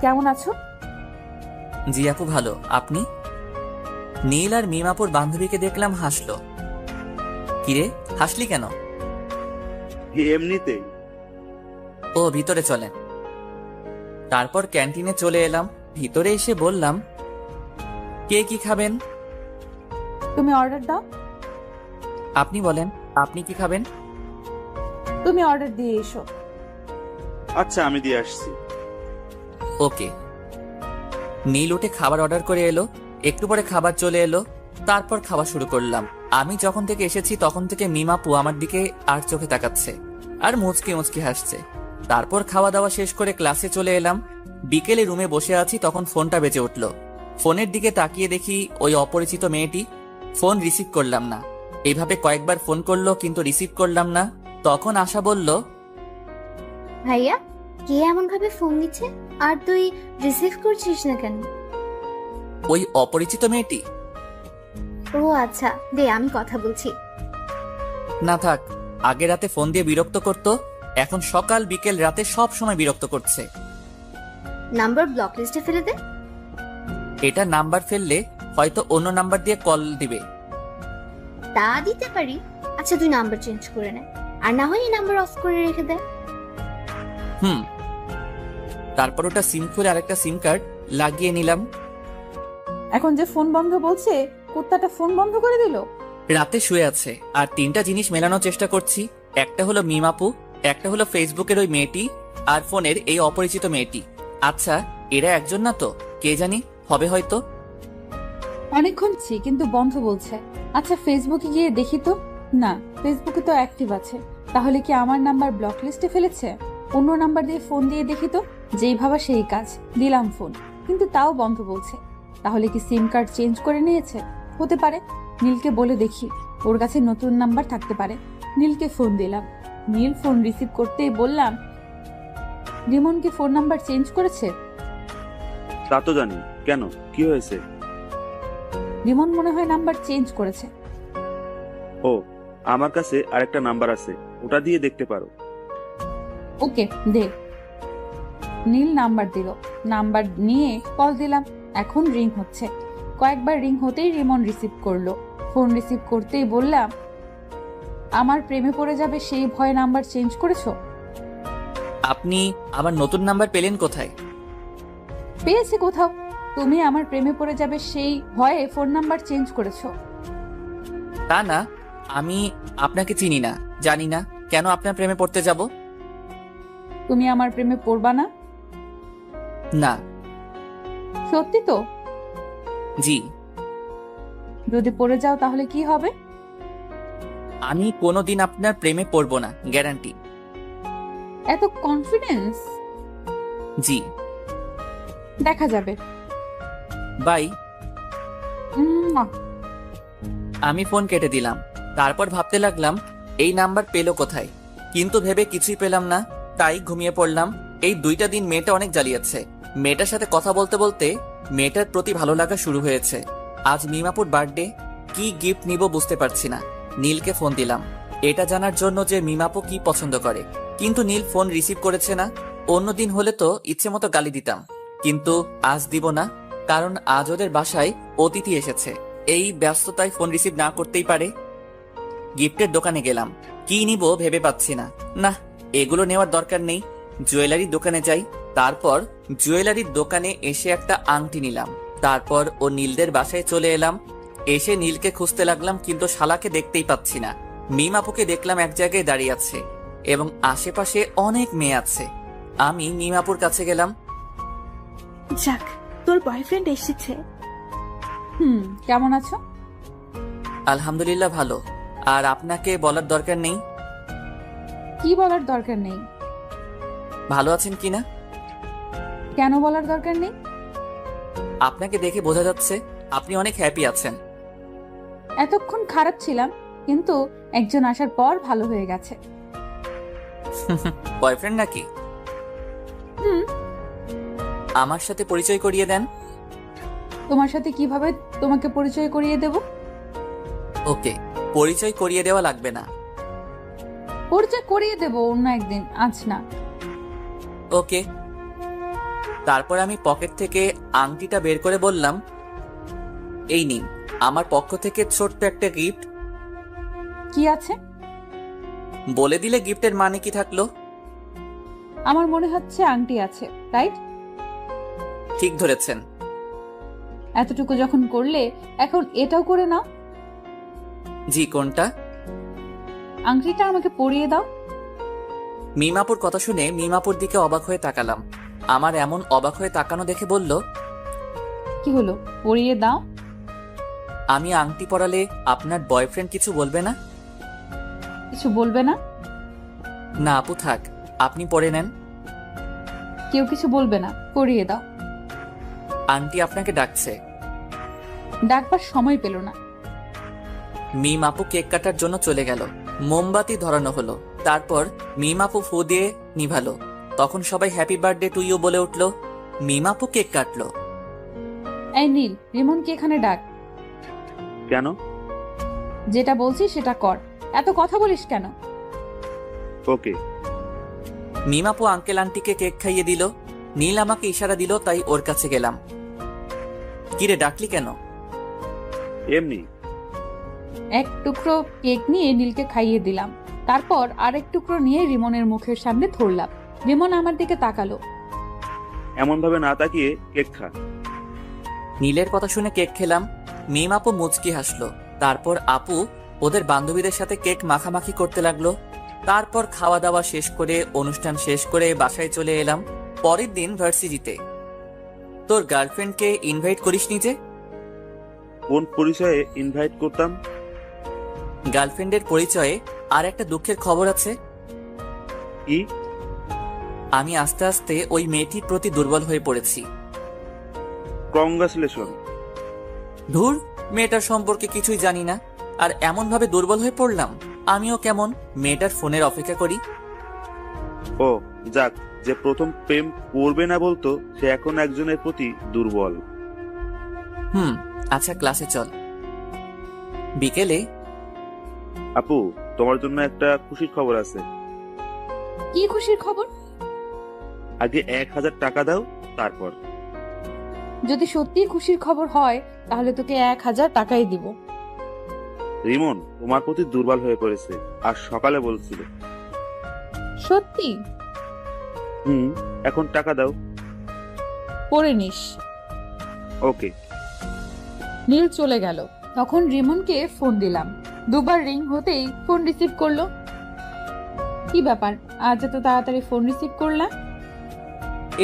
কেমন আছো? জি আপু ভালো, আপনি? নীল আর মিম আপুর বান্ধবীকে দেখলাম হাসলো। কিরে হাসলি কেন? এমনিতেই। ও ভিতরে চলেন। তারপর ক্যান্টিনে চলে এলাম। ভিতরে এসে বললাম, কে কি খাবেন? তুমি অর্ডার দাও। আপনি বলেন, আপনি কি খাবেন? তুমি অর্ডার দিয়ে এসো। আচ্ছা, আমি দিয়ে আসছি। ওকে। নীল উঠে খাবার অর্ডার করে এলো। একটু পরে খাবার চলে এলো। তারপর খাওয়া শুরু করলাম। আমি যখন থেকে এসেছি তখন থেকে মিম আপু আমার দিকে আর চোখে তাকাচ্ছে আর মুচকি মুচকি হাসছে। তারপর খাওয়া দাওয়া শেষ করে ক্লাসে চলে এলাম। বিকেলে রুমে বসে আছি, তখন ফোনটা বেজে উঠলো। ফোনের দিকে তাকিয়ে দেখি ওই অপরিচিত মেয়েটি। ফোন রিসিভ করলাম না। এইভাবে কয়েকবার ফোন করলো কিন্তু রিসিভ করলাম না। তখন আশা বলল, ভাইয়া, কে এমন ভাবে ফোন দিচ্ছে আর তুই রিসিভ করছিস না কেন? ওই অপরিচিত মেয়েটি। ও আচ্ছা, দে আমি কথা বলছি। না থাক, আগে রাতে ফোন দিয়ে বিরক্ত করতো, এখন সকাল বিকেল রাতে সব সময় বিরক্ত করছে। নাম্বার ব্লক লিস্টে ফেলে দে। এটা নাম্বার ফেললে হয়তো অন্য নাম্বার দিয়ে কল দিবে। তা দিতে পারি। আচ্ছা তুই নাম্বার চেঞ্জ করে নে, আর না হয় এই নাম্বার অফ করে রেখে দে। তারপর ওটা সিম খুলে আরেকটা সিম কার্ড লাগিয়ে নিলাম। এখন যে ফোন বন্ধ বলছে, কুত্তাটা ফোন বন্ধ করে দিল। রাতে শুয়ে আছে আর তিনটা জিনিস মেলানোর চেষ্টা করছি। একটা হলো মিম আপু, একটা হলো ফেসবুকের ওই মেয়েটি, আর ফোনের এই অপরিচিত মেয়েটি। আচ্ছা এরা একজন না তো? কে জানি, হবে হয়তো। অনেকক্ষণ কিন্তু বন্ধ বলছে। আচ্ছা ফেসবুকে গিয়ে দেখি তো। না, ফেসবুকে তো অ্যাক্টিভ আছে। তাহলে কি আমার নাম্বার ব্লক লিস্টে ফেলেছে? অন্য নাম্বার দিয়ে ফোন দিয়ে দেখি তো। যেই ভাবা সেই কাজ, দিলাম ফোন, কিন্তু তাও বন্ধ বলছে। তাহলে কি সিম কার্ড চেঞ্জ করে নিয়েছে? হতে পারে। নীলকে বলে দেখি, ওর কাছে নতুন নাম্বার থাকতে পারে। নীলকে ফোন দিলাম। নীল ফোন রিসিভ করতেই বললাম, রিমন কি ফোন নাম্বার চেঞ্জ করেছে? তা তো জানি, কেন, কি হয়েছে? রিমন মনে হয় নাম্বার চেঞ্জ করেছে। ও, আমার কাছে আরেকটা নাম্বার আছে, ওটা দিয়ে দেখতে পারো। ওকে দে। নীল নাম্বার দিল। নাম্বার নিয়ে কল দিলাম। এখন রিং হচ্ছে। কয়েকবার রিং হতেই রিমন রিসিভ করলো। ফোন রিসিভ করতেই বললাম, আমার প্রেমে পড়ে যাবে সেই ভয়ে নাম্বার চেঞ্জ করেছো? আপনি আমার নতুন নাম্বার পেলেন কোথায়? পেয়েছি কোথাও। তুমি আমার প্রেমে পড়ে যাবে সেই ভয়ে ফোন নাম্বার চেঞ্জ করেছো। তা না, আমি আপনাকে চিনি না, জানি না, কেন আপনার প্রেমে পড়তে যাব? তুমি আমার প্রেমে পড়বা না? না। সত্যি তো? জি। যদি পড়ে যাও তাহলে কি হবে? আমি কোনোদিন আপনার প্রেমে পড়ব না, গ্যারান্টি। এত কনফিডেন্স? জি। দেখা যাবে। বাই। উম্মুয়া। আমি ফোন কেটে দিলাম। তারপর ভাবতে লাগলাম এই নাম্বার পেলো কোথায়, কিন্তু ভেবে কিছুই পেলাম না। তাই ঘুমিয়ে পড়লাম। এই 2টা দিন মেয়েটা অনেক জ্বালিয়েছে। মেয়েটার সাথে কথা বলতে বলতে মেয়েটার প্রতি ভালো লাগা শুরু হয়েছে। আজ মিমাপুর বার্থডে, কি গিফট নিব বুঝতে পারছি না। নীলকে ফোন দিলাম এটা জানার জন্য যে মিমাপু কি পছন্দ করে, কিন্তু নীল ফোন রিসিভ করেছে না। অন্যদিন হলে তো ইচ্ছে মতো গালি দিতাম, কিন্তু আজ দিব না, কারণ আজ ওদের বাসায় অতিথি এসেছে। এই ব্যস্ততায় ফোন রিসিভ না করতেই পারে। গিফটের দোকানে গেলাম, কি নিব ভেবে পাচ্ছি না। না, এগুলো নেওয়ার দরকার নেই, জুয়েলারির দোকানে যাই। তারপর জুয়েলারির দোকানে এসে একটা আংটি নিলাম। তারপর ও নীলদের বাসায় চলে এলাম। এসে নীলকে খুঁজতে লাগলাম, কিন্তু শালাকে দেখতেই পাচ্ছি না। মিম আপুকে দেখলাম এক জায়গায় দাঁড়িয়ে আছে এবং আশেপাশে অনেক মেয়ে আছে। আমি মিম আপুর কাছে গেলাম। যাক, তোর বয়ফ্রেন্ড এসেছে। কেমন আছো? আলহামদুলিল্লাহ ভালো। আর আপনাকে বলার দরকার নেই। কি বলার দরকার নেই? ভালো আছেন কিনা? কেন বলার দরকার নেই? আপনাকে দেখে বোঝা যাচ্ছে আপনি অনেক হ্যাপি আছেন। এতক্ষণ খারাপ ছিলাম, কিন্তু একজন আসার পর ভালো হয়ে গেছে। বয়ফ্রেন্ড নাকি? হুম। আমার সাথে পরিচয় করিয়ে দেন। তোমার সাথে কিভাবে তোমাকে পরিচয় করিয়ে দেব? ওকে, পরিচয় করিয়ে দেওয়া লাগবে না। পরিচয় করিয়ে দেব অন্য একদিন, আজ না। ওকে। তারপর আমি পকেট থেকে আংটিটা বের করে বললাম, এই নিন আমার পক্ষ থেকে ছোট্ট একটা গিফট। কি আছে? বলে দিলে গিফটের মানে কি থাকলো? আমার মনে হচ্ছে আংটি আছে, রাইট? ঠিক ধরেছেন। এতটুকু যখন করলে, এখন এটাও করে নাও। জি, কোনটা? আংটিটা আমাকে পরিয়ে দাও। মিমাপুর কথা শুনে মিমাপুর দিকে অবাক হয়ে তাকালাম। আমার এমন অবাক হয়ে তাকানো দেখে বলল, কি হলো, পরিয়ে দাও। আমি আংটি পরালে আপনার বয়ফ্রেন্ড কিছু বলবে না? কিছু বলবে না? না আপু, থাক, আপনি পরে নেন। কেউ কিছু বলবে না, পরিয়ে দাও। আন্টি আপনাকে ডাকছে। ডাকবার সময় পেল না। মিম আপু কেক কাটার জন্য চলে গেল। মোমবাতি ধরানো হলো। তারপর মিম আপু ফু দিয়ে নিভালো। তখন সবাই হ্যাপি বার্থডে টু ইউ বলে উঠলো। মিম আপু কেক কাটলো। এই নীল, রিমনকে এখানে ডাক। কেন? যেটা বলছি সেটা কর, এত কথা বলিস কেন? ওকে। মিম আপু আঙ্কেল আন্টিকে কেক খাইয়ে দিল। নীল আমাকে ইশারা দিল, তাই ওর কাছে গেলাম। কিরে, ডাকলি কেন? এমনি। এক টুকরো কেক নিয়ে নীলকে খাইয়ে দিলাম। তারপর আরেক টুকরো নিয়ে রিমনের মুখের সামনে ধরলাম। রিমন আমার দিকে তাকালো। এমন ভাবে না তাকিয়ে কেক খা। নীলের কথা শুনে কেক খেলাম। মিম আপু মুচকি হাসলো। তারপর আপু ওদের বান্ধবীদের সাথে কেক মাখামাখি করতে লাগলো। তারপর খাওয়া দাওয়া শেষ করে, অনুষ্ঠান শেষ করে বাসায় চলে এলাম। পরের দিন ভার্সিটিতে। তোর গার্লফ্রেন্ডকে ইনভাইট করিস নি যে? কোন পরিচয়ে ইনভাইট করতাম? গার্লফ্রেন্ডের পরিচয়ে আর একটা দুঃখের খবর আছে। কি? আমি আস্তে আস্তে ওই মেয়েটির প্রতি দুর্বল হয়ে পড়েছি। কংগ্রাচুলেশন। ধুর, মেয়েটার সম্পর্কে কিছুই জানি না, আর এমন ভাবে দুর্বল হয়ে পড়লাম। আমিও কেমন মেয়েটার ফোনের অপেক্ষা করি। ও যাক, যে প্রথম প্রেম করবে না বলতো, সে এখন একজনের প্রতি দুর্বল। আচ্ছা, ক্লাসে চল। বিকেলে। আপু, তোমার জন্য একটা খুশির খবর আছে। কি খুশির খবর? আগে 1000 টাকা দাও, তারপর। যদি সত্যি খুশির খবর হয়, তাহলে তোকে 1000 টাকাই দিব। রিমন তোমার প্রতি দুর্বল হয়ে পড়েছে, আর সকালে বলছিল। সত্যি? এখন টাকা দাও। পরে নিস। ওকে। নীল চলে গেল। তখন রিমনকে ফোন দিলাম। দুবার রিং হতেই ফোন রিসিভ করলো। কি ব্যাপার, আজ এত তাড়াতাড়ি ফোন রিসিভ করলা?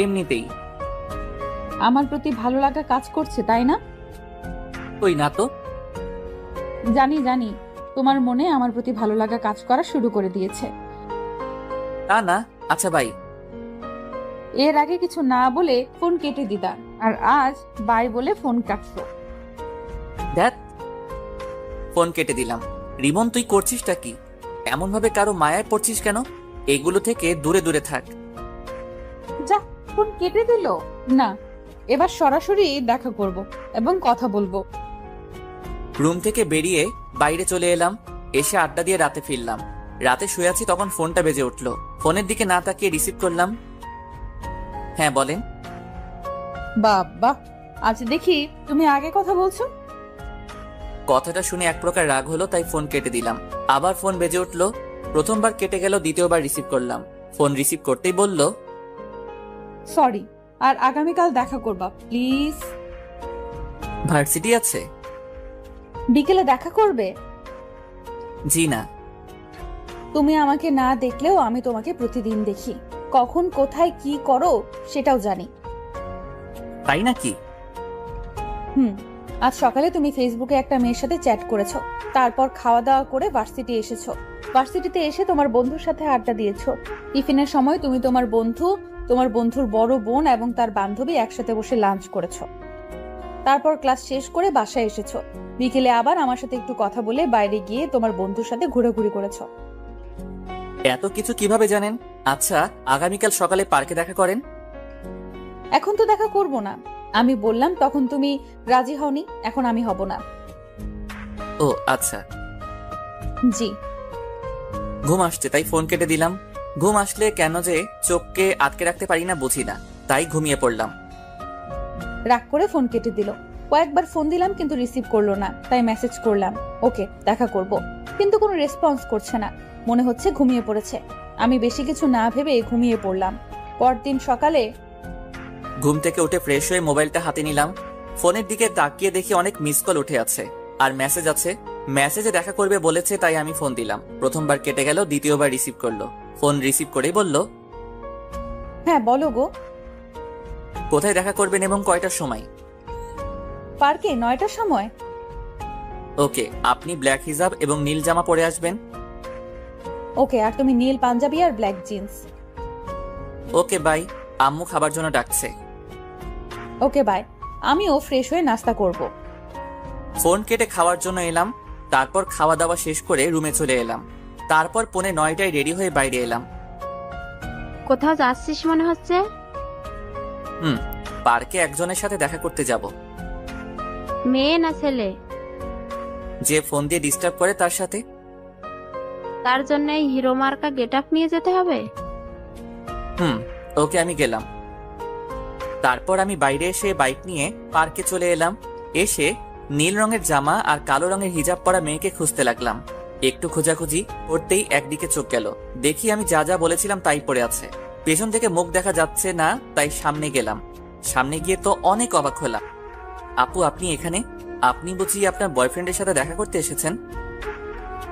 এমনিতেই। আমার প্রতি ভালো লাগা কাজ করছে, তাই না? ওই না তো। জানি জানি, তোমার মনে আমার প্রতি ভালো লাগা কাজ করা শুরু করে দিয়েছে। তা না। আচ্ছা বাই। এর আগে কিছু না বলে ফোন কেটে দিতা, আর আজ বাই বলে ফোন কাটছো। ধ্যাত, ফোন কেটে দিলাম। রিমন, তুই করছিসটা কি? এমন ভাবে কারো মায়ায় পড়ছিস কেন? এগুলো থেকে দূরে দূরে থাক। যা, ফোন কেটে দিল। না, এবার সরাসরি দেখা করব এবং কথা বলবো। রুম থেকে বেরিয়ে বাইরে চলে এলাম। এসে আড্ডা দিয়ে রাতে ফিরলাম। রাতে শুয়ে আছি, তখন ফোনটা বেজে উঠলো। ফোনের দিকে না তাকিয়ে রিসিভ করলাম। হ্যাঁ বলেন। বাবা, আজ দেখি তুমি আগে কথা বলছো। কথাটা শুনে এক প্রকার রাগ হলো, তাই ফোন কেটে দিলাম। আবার ফোন বেজে উঠলো। প্রথমবার কেটে গেল, দ্বিতীয়বার রিসিভ করলাম। ফোন রিসিভ করতেই বলল, সরি, আর আগামীকাল দেখা করবা প্লিজ। ভার্সিটি আছে? বিকেলে দেখা করবে? জি না। তুমি আমাকে না দেখলেও আমি তোমাকে প্রতিদিন দেখি। কখন কোথায় কি করো সেটাও জানি। তাই নাকি? আজ সকালে তুমি ফেসবুকে একটা মেয়ের সাথে চ্যাট করেছো। তারপর খাওয়া দাওয়া করে ভার্সিটি এসেছো। ভার্সিটিতে এসে তোমার বন্ধুর সাথে আড্ডা দিয়েছো। টিফিনের সময় তুমি তোমার বন্ধু, তোমার বন্ধুর বড় বোন এবং তার বান্ধবী একসাথে বসে লাঞ্চ করেছো। তারপর ক্লাস শেষ করে বাসায় এসেছো। বিকেলে আবার আমার সাথে একটু কথা বলে বাইরে গিয়ে তোমার বন্ধুর সাথে ঘোরাঘুরি করেছো। এত কিছু কিভাবে জানেন? আচ্ছা, আগামীকাল সকালে পার্কে দেখা করেন। এখন তো দেখা করব না। আমি বললাম তখন তুমি রাজি হওনি, এখন আমি হব না। ও আচ্ছা। জি। ঘুম আসছে তাই ফোন কেটে দিলাম। ঘুম আসলে কেন যে চোখকে আটকে রাখতে পারি না বুঝি না, তাই ঘুমিয়ে পড়লাম। রাগ করে ফোন কেটে দিল। কয়েকবার ফোন দিলাম কিন্তু রিসিভ করলো না, তাই মেসেজ করলাম ওকে দেখা করব, কিন্তু কোনো রেসপন্স করছে না। মনে হচ্ছে ঘুমিয়ে পড়েছে। আমি বেশি কিছু না ভেবে ঘুমিয়ে পড়লাম। পরদিন সকালে ঘুম থেকে উঠে ফ্রেশ হয়ে মোবাইলটা হাতে নিলাম। ফোনের দিকে তাকিয়ে দেখি অনেক মিস কল উঠে আছে আর মেসেজ আছে। মেসেজে দেখা করবে বলেছে তাই আমি ফোন দিলাম। প্রথমবার কেটে গেল, দ্বিতীয়বার রিসিভ করলো। ফোন রিসিভ করেই বলল, হ্যাঁ বলো গো। কোথায় দেখা করবেন এবং কয়টার সময়? পার্কে 9টার সময়। ওকে, আপনি ব্ল্যাক হিজাব এবং নীল জামা পরে আসবেন। ওকে, আর তুমি নীল পাঞ্জাবি আর ব্ল্যাক জিন্স। Okay bye. আম্মু খাবার জন্য ডাকছে। Okay bye. আমিও ফ্রেশ হয়ে নাস্তা করব। ফোন কেটে খাওয়ার জন্য এলাম। তারপর খাওয়া দাওয়া শেষ করে রুমে চলে এলাম। তারপর 9:45 রেডি হয়ে বাইরে এলাম। কোথাও যাচ্ছিস মনে হচ্ছে? পার্কে একজনের সাথে দেখা করতে যাব। মেয়ে না ছেলে? যে ফোন দিয়ে ডিস্টার্ব করে তার সাথে। তার জন্য এই হিরো মার্কা গেট আপ নিয়ে যেতে হবে? ওকে, আমি গেলাম। তারপর আমি বাইরে এসে বাইক নিয়ে পার্কে চলে এলাম। এসে নীল রঙের জামা আর কালো রঙের হিজাব পরা মেয়েকে খুঁজতে লাগলাম। একটু খোঁজাখুঁজি করতেই একদিকে চোখ গেল। দেখি আমি যা যা বলেছিলাম তাই পড়ে আছে। পেছন থেকে মুখ দেখা যাচ্ছে না, তাই সামনে গেলাম। সামনে গিয়ে তো অনেক অবাক হলাম। আপু, আপনি এখানে? আপনি বুঝি আপনার বয়ফ্রেন্ডের সাথে দেখা করতে এসেছেন?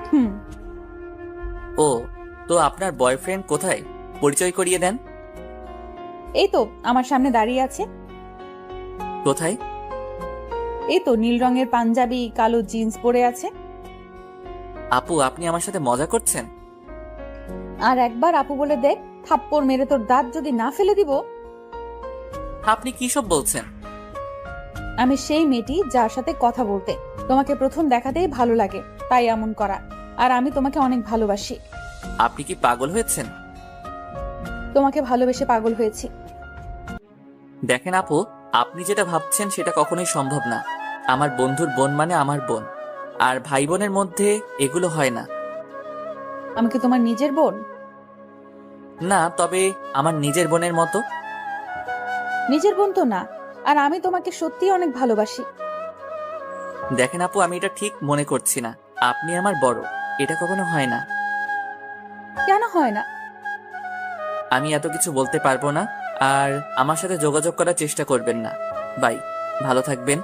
হুম। ও, তো আপনার বয়ফ্রেন্ড কোথায়? পরিচয় করিয়ে দেন। এই তো আমার সামনে দাঁড়িয়ে আছে। কোথায়? এই তো নীল রঙের পাঞ্জাবি কালো জিন্স পরে আছে। আপু, আপনি আমার সাথে মজা করছেন? আর একবার আপু বলে দেখ, থাপ্পড় মেরে তোর দাঁত যদি না ফেলে দিব। আপনি কি সব বলছেন? আমি সেই মেয়েটি যার সাথে কথা বলতে তোমাকে প্রথম দেখাতেই ভালো লাগে, তাই এমন করা। আর আমি তোমাকে অনেক ভালোবাসি। আপনি কি পাগল হয়েছেন? তোমাকে ভালোবেসে পাগল হয়েছি। দেখেন আপু, আপনি যেটা ভাবছেন সেটা কখনোই সম্ভব না। আমার বন্ধুর বোন মানে আমার বোন, আর ভাই বোনের মধ্যে এগুলো হয় না। আমি কি তোমার নিজের বোন? না, তবে আমার নিজের বোনের মতো। নিজের বোন তো না। আর আমি তোমাকে সত্যিই অনেক ভালোবাসি। দেখেন আপু, আমি এটা ঠিক মনে করছি না। আপনি আমার বড়, এটা কখনো হয় না। কেন হয় না? আমি এত কিছু বলতে পারবো না। আর আমার সাথে যোগাযোগ করার চেষ্টা করবেন না। বাই, ভালো থাকবেন।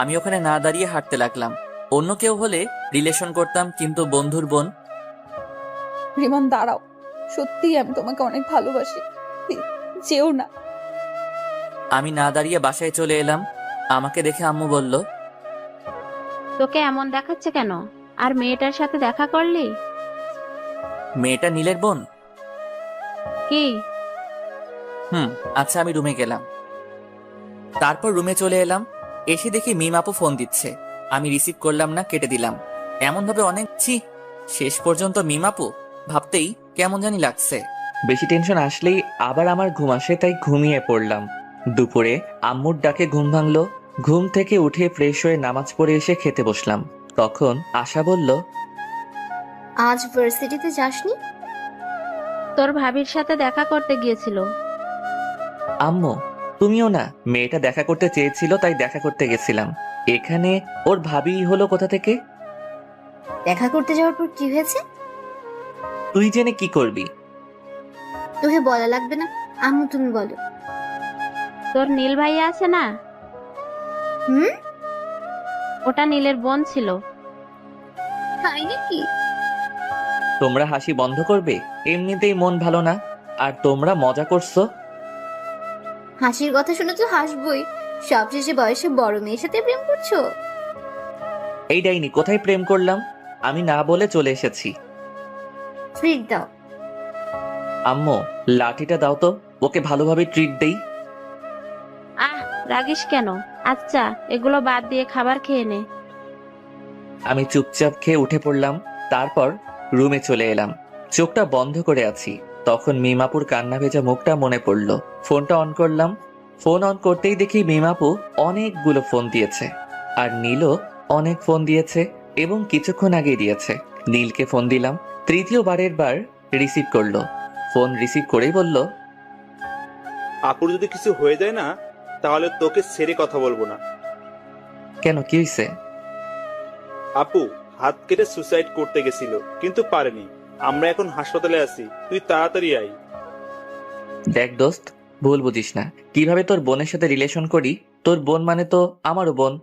আমি ওখানে না দাঁড়িয়ে হাঁটতে লাগলাম। অন্য কেউ হলে রিলেশন করতাম, কিন্তু বন্ধুর বোন। রিমন দাঁড়াও, সত্যি আমি তোমাকে অনেক ভালোবাসি। প্লিজ, যেও না। আমি না দাঁড়িয়ে বাসায় চলে এলাম। আমাকে দেখে আম্মু বলল, তোকে এমন দেখাচ্ছে কেন? আর মেয়েটার সাথে দেখা করলি? মেয়েটা নীলের বোন? কি? আচ্ছা, আমি রুমে গেলাম। তারপর রুমে চলে এলাম। এসে দেখি মিম আপু ফোন দিচ্ছে। আমি রিসিভ করলাম না, কেটে দিলাম। এমন ভাবে অনেক শেষ পর্যন্ত মিম আপু ভাবতেই কেমন জানি লাগছে। বেশি টেনশন আসলেই আবার আমার ঘুম আসে, তাই ঘুমিয়ে পড়লাম। দুপুরে আম্মুর ডাকে ঘুম ভাঙলো। ঘুম থেকে উঠে ফ্রেশ হয়ে নামাজ পড়ে এসে খেতে বসলাম। তখন আশা বলল, আজ ভার্সিটিতে যাসনি? তোর ভাবির সাথে দেখা করতে গিয়েছিল। আম্মু, তুমিও না? মেয়েটা দেখা করতে চেয়েছিল তাই দেখা করতে গেছিলাম। এখানে ওর ভাবি হলো কোথা থেকে? দেখা করতে যাওয়ার পর কি হয়েছে? তুই জেনে কি করবি? তোকে বলা লাগবে না, আম্মু তুমি বলো। তোর নীল ভাইয়া আছে না? ওটা নীলের বোন ছিল। তাই নাকি? তোমরা হাসি বন্ধ করবে? এমনিতেই মন ভালো না, আর তোমরা মজা করছো। হাসির কথা শুনে তো হাসবই। সবশেষে বয়সে বড় মেয়ের সাথে প্রেম করছো? এই ডাইনি, কোথায় প্রেম করলাম? আমি না বলে চলে এসেছি। ট্রিট দাও। আম্মু, লাঠিটা দাও তো, ওকে ভালোভাবে ট্রিট দেই। আহ, রাগিস কেন? আচ্ছা, এগুলো বাদ দিয়ে খাবার খেয়ে নে। আমি চুপচাপ খেয়ে উঠে পড়লাম। তারপর রুমে চলে এলাম। চোখটা বন্ধ করে আছি, তখন মিমাপুর কান্না ভেজা মুখটা মনে পড়ল। ফোনটা অন করলাম। ফোন অন করতেই দেখি মিমাপু অনেকগুলো ফোন দিয়েছে, আর নীলও অনেক ফোন দিয়েছে, এবং কিছুক্ষণ আগে দিয়েছে। নীলকে ফোন দিলাম। তৃতীয়বারের বার রিসিভ করলো। ফোন রিসিভ করেই বলল, আপুর যদি কিছু হয়ে যায় না, তাহলে তোকে ছেড়ে কথা বলবো না। কেন, কি হয়েছে? আপু হাত কেটে সুসাইড করতে গেছিল, কিন্তু পারেনি। আমরা এখন হাসপাতালে আছি, তুই তাড়াতাড়ি আয়। দেখ দোস্ত, ভুল বুঝিস না। কিভাবে তোর বোনের সাথে রিলেশন করি? তোর বোন মানে তো আমারও বোন।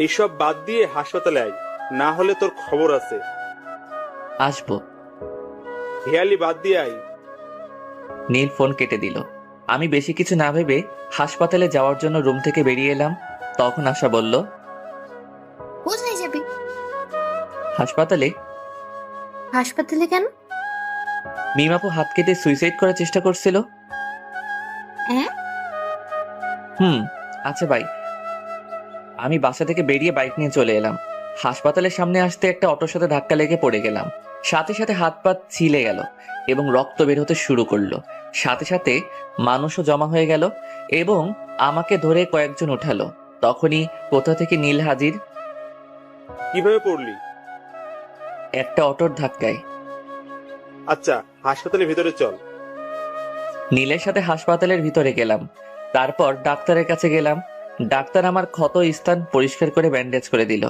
এইসব বাদ দিয়ে হাসপাতালে আয়, না হলে তোর খবর আছে। আসবো। হেয়ালি বাদ দিয়ে আয়। নীল ফোন কেটে দিল। আমি বেশি কিছু না ভেবে হাসপাতালে যাওয়ার জন্য রুম থেকে বেরিয়ে এলাম। তখন আশা বলল, কোথায় যাবি? হাসপাতালে। হাসপাতালে কেন? মিমাপু হাত কেটে সুইসাইড করার চেষ্টা করছিল। হ্যাঁ? আচ্ছা ভাই। আমি বাসা থেকে বেরিয়ে বাইক নিয়ে চলে এলাম। হাসপাতালের সামনে আসতে একটা অটোর সাথে ধাক্কা লেগে পড়ে গেলাম। সাথে সাথে হাত পা ছিলে গেল এবং রক্ত বের হতে শুরু করলো। সাথে সাথে মানুষও জমা হয়ে গেল এবং আমাকে ধরে কয়েকজন উঠালো। তখনই কোথা থেকে নীল হাজির। কিভাবে পড়লি? একটা অটোর ধাক্কায়। আচ্ছা, হাসপাতালের ভিতরে চল। নীলের সাথে হাসপাতালের ভিতরে গেলাম। তারপর ডাক্তারের কাছে গেলাম। ডাক্তার আমার ক্ষত স্থান পরিষ্কার করে ব্যান্ডেজ করে দিল।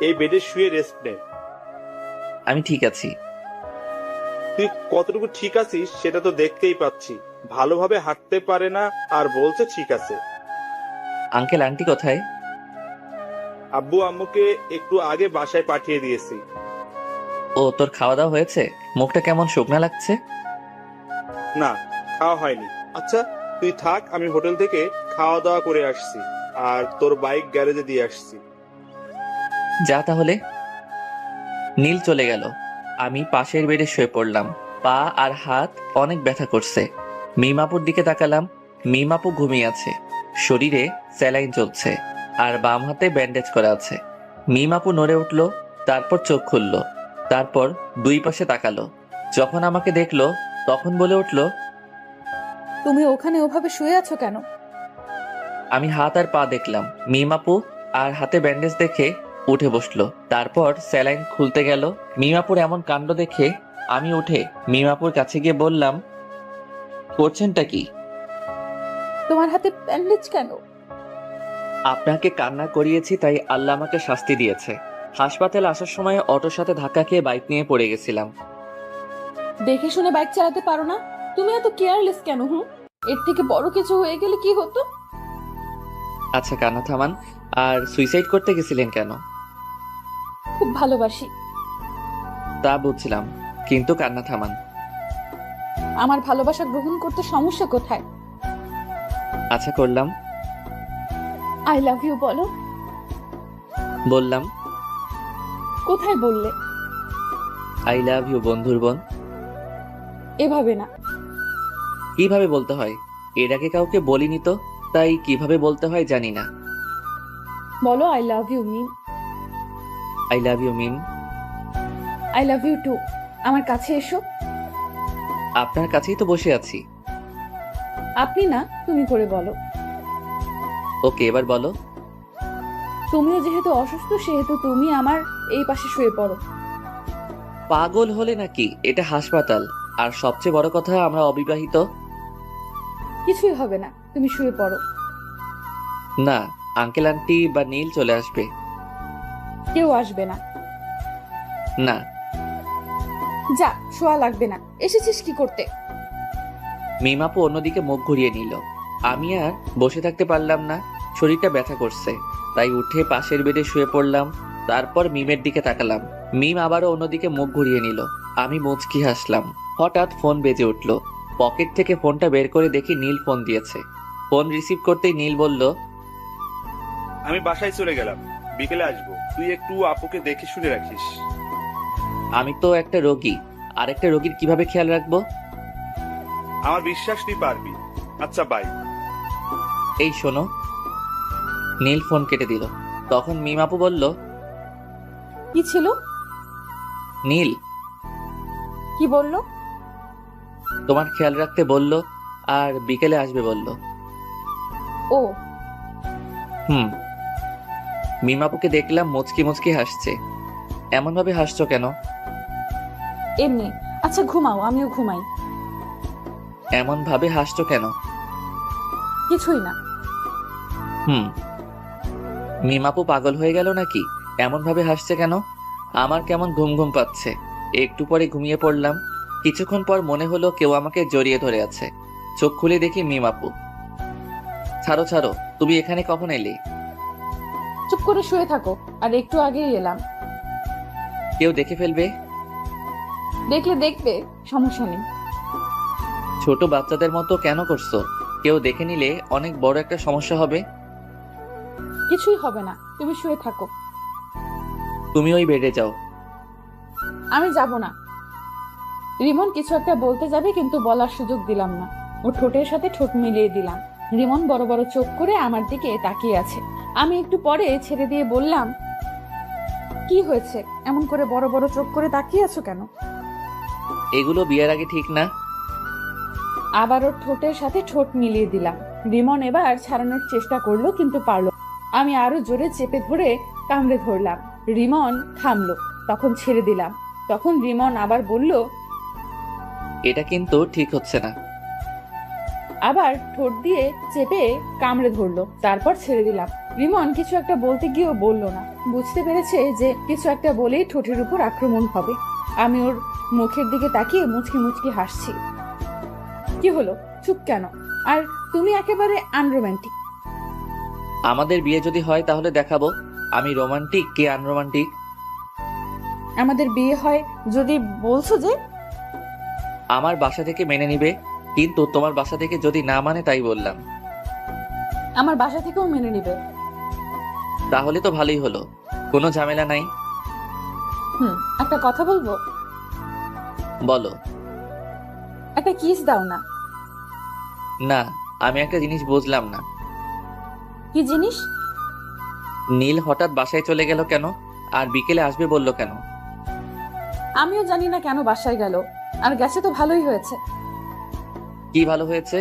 এই বেডে শুয়ে রেস্ট নে। আমি ঠিক আছি। তুই কতটুকু ঠিক আছিস সেটা তো দেখতেই পাচ্ছি। ভালোভাবে হাঁটতে পারে না, আর বলছে ঠিক আছে। আঙ্কেল আন্টি কোথায়? আব্বু আম্মুকে একটু আগে বাসায় পাঠিয়ে দিয়েছি। ও, তোর খাওয়া দাওয়া হয়েছে? মুখটা কেমন শুকনা লাগছে। না, খাওয়া হয়নি। আচ্ছা তুই থাক, আমি হোটেল থেকে খাওয়া দাওয়া করে আসছি, আর তোর বাইক গ্যারেজে দিয়ে আসছি। যা তাহলে। নীল চলে গেল। আমি পাশের বেডে শুয়ে পড়লাম। পা আর হাত অনেক ব্যথা করছে। মিমাপুর দিকে তাকালাম। মিমাপু ঘুমিয়ে আছে, শরীরে স্যালাইন চলছে, আর বাম হাতে ব্যান্ডেজ করা আছে। মিমাপু নড়ে উঠল, তারপর চোখ খুলল, তারপর দুই পাশে তাকালো। যখন আমাকে দেখলো তখন বলে উঠল, তুমি ওখানে ওভাবে শুয়ে আছো কেন? আমি হাত আর পা দেখলাম। মিমাপু আর হাতে ব্যান্ডেজ দেখে উঠে বসলো। তারপর স্যালাইন খুলতে গেল। মিমাপুর এমন কাণ্ড দেখে আমি উঠে মিমাপুর কাছে গিয়ে বললাম, করছেনটা কি? তোমার হাতে ব্যান্ডেজ কেন? আপনাকে কান্না করিয়েছি, তাই আল্লাহ আমাকে শাস্তি দিয়েছে। হাসপাতালে আসার সময় অটোর সাথে ধাক্কা খেয়ে বাইক নিয়ে পড়ে গেছিলাম। দেখে শুনে বাইক চালাতে পারো না? তুমি এত কেয়ারলেস কেন? এর থেকে বড় কিছু হয়ে গেলে কি হতো? আচ্ছা কান্না থামান। আর সুইসাইড করতে গেছিলেন কেন? খুব ভালোবাসি। তা বুঝছিলাম, কিন্তু কান্না থামান। আমার ভালোবাসা গ্রহণ করতে সমস্যা কোথায়? আচ্ছা করলাম। আই লাভ ইউ বলো। বললাম। কোথায় বললে? আই লাভ ইউ বন্ধুর বোন। এভাবে না। কিভাবে বলতে হয়? এর আগে কাউকে বলিনি তো, তাই কিভাবে বলতে হয় জানি না। বলো I love you Mim. I love you Mim. I love you too. আমার কাছে এসো। আপনার কাছেই তো বসে আছি। আপনি না, তুমি করে বলো। ওকে, এবার বলো। তুমিও যেহেতু অসুস্থ, সেহেতু তুমি আমার এই পাশে শুয়ে পড়ো। পাগল হলে নাকি? এটা হাসপাতাল, আর সবচেয়ে বড় কথা আমরা অবিবাহিত। কিছুই হবে না, তুমি শুয়ে পড়ো। না, আঙ্কেল আন্টি বা নীল চলে আসবে। কেউ আসবে না। না। যা, শোয়া লাগবে না। এসেছিস কি করতে? মিমাপু অন্যদিকে মুখ ঘুরিয়ে নিল। আমি আর বসে থাকতে পারলাম না, শরীরটা ব্যথা করছে, তাই উঠে পাশের বেডে শুয়ে পড়লাম। তারপর মিমের দিকে তাকালাম। মিম আবারও অন্যদিকে মুখ ঘুরিয়ে নিল। আমি মুচকি হাসলাম। হঠাৎ ফোন বেজে উঠল। পকেট থেকে ফোনটা বের করে দেখি নীল ফোন দিয়েছে। ফোন রিসিভ করতেই নীল বলল, আমি বাসায় চলে গেলাম, বিকেলে আসবো। তুই একটু আপুকে দেখে শুনে রাখিস। আমি তো একটা রোগী, আরেকটা রোগীর কিভাবে খেয়াল রাখবো? আমার বিশ্বাস তুই পারবি। আচ্ছা বাই। এই শোনো, নীল ফোন কেটে দিল। তখন মিম আপু বলল, কি ছিল? নীল কি বললো? তোমার খেয়াল রাখতে বলল আর বিকেলে আসবে বলল। ও হুম। মিম আপুকে দেখলাম মুচকি মুচকি হাসছে। এমন ভাবে হাসছো কেন? এমনি। আচ্ছা ঘুমাও, আমিও ঘুমাই। এমন ভাবে হাসছো কেন? কিছুই না। হুম। মিম আপু পাগল হয়ে গেল নাকি? এমন ভাবে হাসছে কেন? আমার কেমন ঘুম ঘুম পাচ্ছে। একটু পরে ঘুমিয়ে পড়লাম। কিছুক্ষণ পর মনে হলো কেউ আমাকে জড়িয়ে ধরে আছে। চোখ খুলে দেখি মিম আপু। ছাড়ো ছাড়ো, তুমি এখানে কখন এলে? চুপ করে শুয়ে থাকো, আর একটু আগেই এলাম। কেউ দেখে ফেলবে। দেখলে দেখবে, সমস্যা নেই। ছোট বাচ্চাদের মতো কেন করছো? কেউ দেখে নিলে অনেক বড় একটা সমস্যা হবে। কিছুই হবে না, তুমি শুয়ে থাকো। তুমি ওই বেডে যাও। আমি যাব না। রিমন কিছু একটা বলতে যাবে, কিন্তু বলার সুযোগ দিলাম না। ও ঠোঁটের সাথে ঠোঁট মিলিয়ে দিলাম। রিমন বড় বড় চোখ করে আমার দিকে তাকিয়ে আছে। আমি একটু পরে ছেড়ে দিয়ে বললাম, কি হয়েছে? এমন করে বড় বড় চোখ করে তাকিয়ে আছো কেন? এগুলো বিয়ের আগে ঠিক না। আবার ওর ঠোঁটের সাথে ঠোঁট মিলিয়ে দিলাম। রিমন এবার ছাড়ানোর চেষ্টা করলো, কিন্তু পারলো। আমি আরো জোরে চেপে ধরে কামড়ে ধরলাম। রিমন থামলো, তখন ছেড়ে দিলাম। তখন রিমন আবার বলল, এটা কিন্তু ঠিক হচ্ছে না। আবার ঠোঁট দিয়ে চেপে কামড়ে ধরলো, তারপর ছেড়ে দিলাম। রিমন কিছু একটা বলতে গিয়েও বলল না। বুঝতে পেরেছে যে কিছু একটা বলেই ঠোঁটের উপর আক্রমণ হবে। আমি ওর মুখের দিকে তাকিয়ে মুচকি মুচকি হাসছি। কি হলো, চুপ কেন? আর তুমি একেবারে আনরোম্যান্টিক। আমাদের বিয়ে যদি হয় তাহলে দেখাবো আমি রোমান্টিক কি আনরোমান্টিক। আমাদের বিয়ে হয় যদি বলছো যে। আমার বাসা থেকে মেনে নিবে, কিন্তু তোমার বাসা থেকে যদি না মানে তাই বললাম। আমার বাসা থেকেও মেনে নিবে। তাহলে তো ভালোই হলো, কোনো ঝামেলা নাই। একটা কথা বলবো? বলো। একটা কিস দাও না। না, আমি একটা জিনিস বুঝলাম না। কি জিনিস? নীল হঠাৎ বাসায় চলে গেল কেন, আর বিকেলে আসবে বললো কেন? আমিও জানি না কেন বাসায় গেল, আর গেছে তো ভালোই হয়েছে। কি ভালো হয়েছে?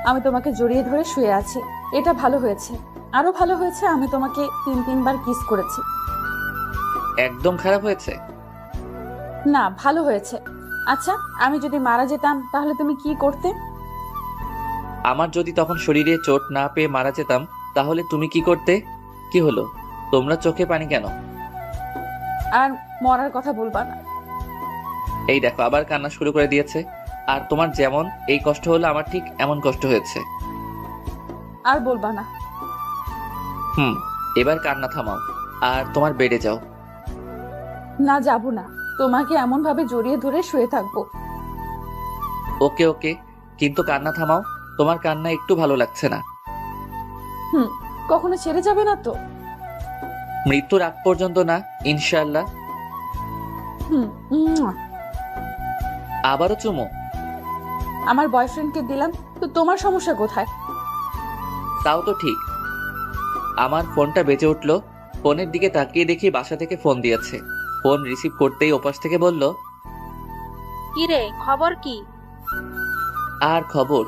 আমি তোমাকে জড়িয়ে ধরে শুয়ে আছি, এটা ভালো হয়েছে। আরো ভালো হয়েছে আমি তোমাকে 3-3 বার কিস করেছি। একদম খারাপ হয়েছে? না, ভালো হয়েছে। আচ্ছা, আমি যদি মারা যেতাম তাহলে তুমি কি করতে? আমার যদি তখন শরীরে চোট না পেয়ে মারা যেতাম তাহলে তুমি কি করতে? কি হলো, তোমরা চোখে পানি কেন? আর মরার কথা বলবা না। এই দেখো আবার কান্না শুরু করে দিয়েছে। আর তোমার যেমন এই কষ্ট হলো আমার ঠিক এমন কষ্ট হয়েছে। আর বলবা না। এবার কান্না থামাও আর তোমার বেডে যাও। না, যাব না। তোমাকে এমন ভাবে জড়িয়ে ধরে শুয়ে থাকবো। ওকে ওকে, কিন্তু কান্না থামাও। তোমার কান্না একটু ভালো লাগছে না। কখনো ছেড়ে যাবে না তো? মৃত্যুর আগ পর্যন্ত না, ইনশাআল্লাহ। উম, আবারও চুমো? আমার বয়ফ্রেন্ডকে দিলাম তো তোমার সমস্যা কোথায়? তাও তো ঠিক। আমার ফোনটা বেজে উঠলো। ফোনের দিকে তাকিয়ে দেখি বাসা থেকে ফোন দিয়েছে। ফোন রিসিভ করতেই ওপাশ থেকে বলল, কি রে, খবর কি? আর খবর?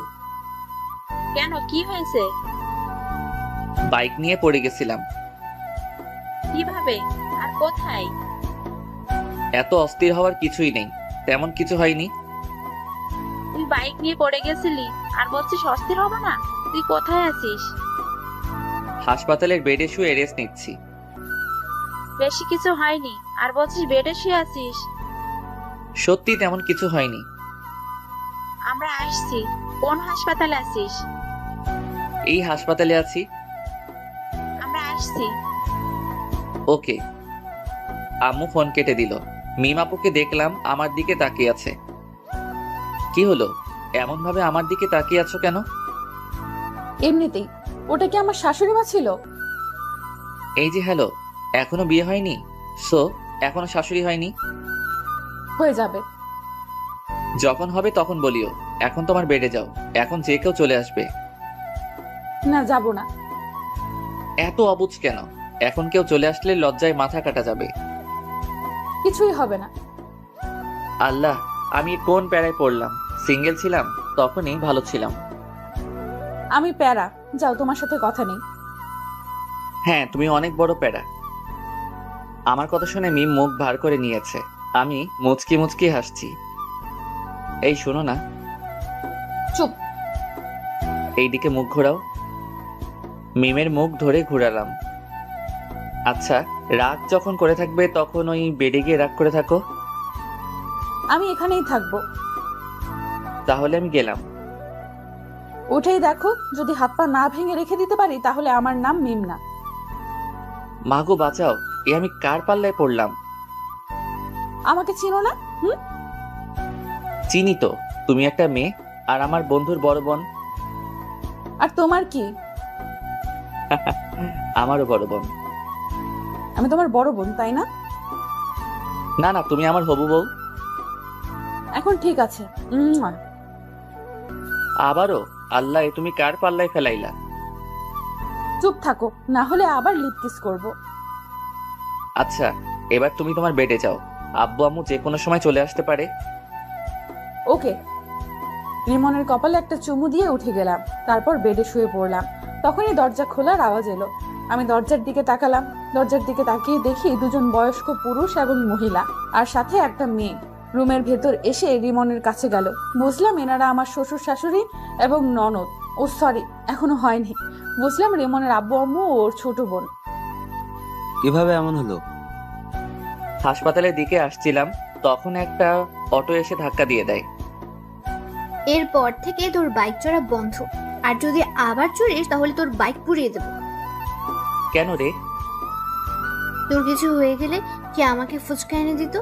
কেন, কি হয়েছে? বাইক নিয়ে পড়ে গেছিলাম। কিভাবে আর কোথায়? এত অস্থির হওয়ার কিছুই নেই, তেমন কিছু হয়নি। তুই বাইক নিয়ে পড়ে গেছিলি আর বলছিস অস্থির হবে না? তুই কোথায় আছিস? হাসপাতালের বেডে শুয়ে রেস্ট নিচ্ছি। বেশি কিছু হয়নি আর বলছিস বেডে শুয়ে আছিস? সত্যি তেমন কিছু হয়নি। আমরা আসছি। কোন হাসপাতালে আছিস? এই হাসপাতালে আছি। আমরা আসছি। ওকে। আম্মু ফোন কেটে দিল। মিম আপুকে দেখলাম আমার দিকে তাকিয়ে আছে। কি হলো, এমন ভাবে আমার দিকে তাকিয়ে আছো কেন? এমনিতেই। ওটা কি আমার শাশুড়ি মা ছিল? এই যে হ্যালো, এখনো বিয়ে হয়নি? সো এখনো শাশুড়ি হয়নি? হয়ে যাবে। যখন হবে তখন বলিও। এখন তোমার বেডে যাও, এখন যে কেউ চলে আসবে। না, যাব না। এত অবুঝ কেন? এখন কেউ চলে আসলে লজ্জায় মাথা কাটা যাবে। কিছুই হবে না। আল্লাহ, আমি কোন প্যারায় পড়লাম? সিঙ্গেল ছিলাম তখনই ভালো ছিলাম। আমি প্যারা, যাও, তোমার সাথে কথা নেই। হ্যাঁ, তুমি অনেক বড় প্যারা। আমার কথা শুনে মিম মুখ ভার করে নিয়েছে। আমি মুচকি মুচকি হাসছি। এই শোনো না, চুপ। এইদিকে মুখ ঘোরাও। মিমের মুখ ধরে ঘোরালাম। আচ্ছা, রাগ যখন করে থাকবে তখন ওই বেডে গিয়ে রাগ করে থাকো। আমি এখানেই থাকবো। তাহলে আমি গেলাম। উঠেই দেখো, যদি হাত পা না ভেঙে রেখে দিতে পারি তাহলে আমার নাম মিম না। মাগো বাঁচাও, এ আমি কার পাল্লায় পড়লাম? আমাকে চিনো না? চিনি তো, তুমি একটা মেয়ে আর আমার বন্ধুর বড় বোন। আর তোমার কি? আমারও বড় বোন। আমি তোমার বড় বোন, তাই না? না না, তুমি আমার হবু বউ। এখন ঠিক আছে। আবারও? আল্লাহ, এ তুমি কার পাল্লায় ফেলাইলা? চুপ থাকো, না হলে আবার লিপ কিস করবো। আচ্ছা, এবার তুমি তোমার বেডে যাও। আব্বু আম্মু যে কোনো সময় চলে আসতে পারে। ওকে। রিমনের কপালে একটা চুমু দিয়ে উঠে গেলাম, তারপর বেডে শুয়ে পড়লাম। তখনই দরজা খোলার আওয়াজ এলো। আমি দরজার দিকে তাকালাম। দরজার দিকে তাকিয়ে দেখি দুজন বয়স্ক পুরুষ এবং মহিলা, আর সাথে একটা মেয়ে রুমের ভেতর এসে রিমনের কাছে গেল। বুঝলাম এনারা আমার শ্বশুর শাশুড়ি এবং ননদ। ও সরি, এখনো হয়নি। বুঝলাম রিমনের আব্বু আম্মু ও ওর ছোট বোন। কিভাবে এমন হলো? হাসপাতালের দিকে আসছিলাম, তখন একটা অটো এসে ধাক্কা দিয়ে দেয়। এরপর থেকে তোর বাইক চড়া বন্ধ, আর যদি আবার চড়িস তাহলে তোর বাইক পুড়িয়ে দেবো। কেন রে? তোর কিছু হয়ে গেলে কি আমাকে ফুচকা এনে দিত?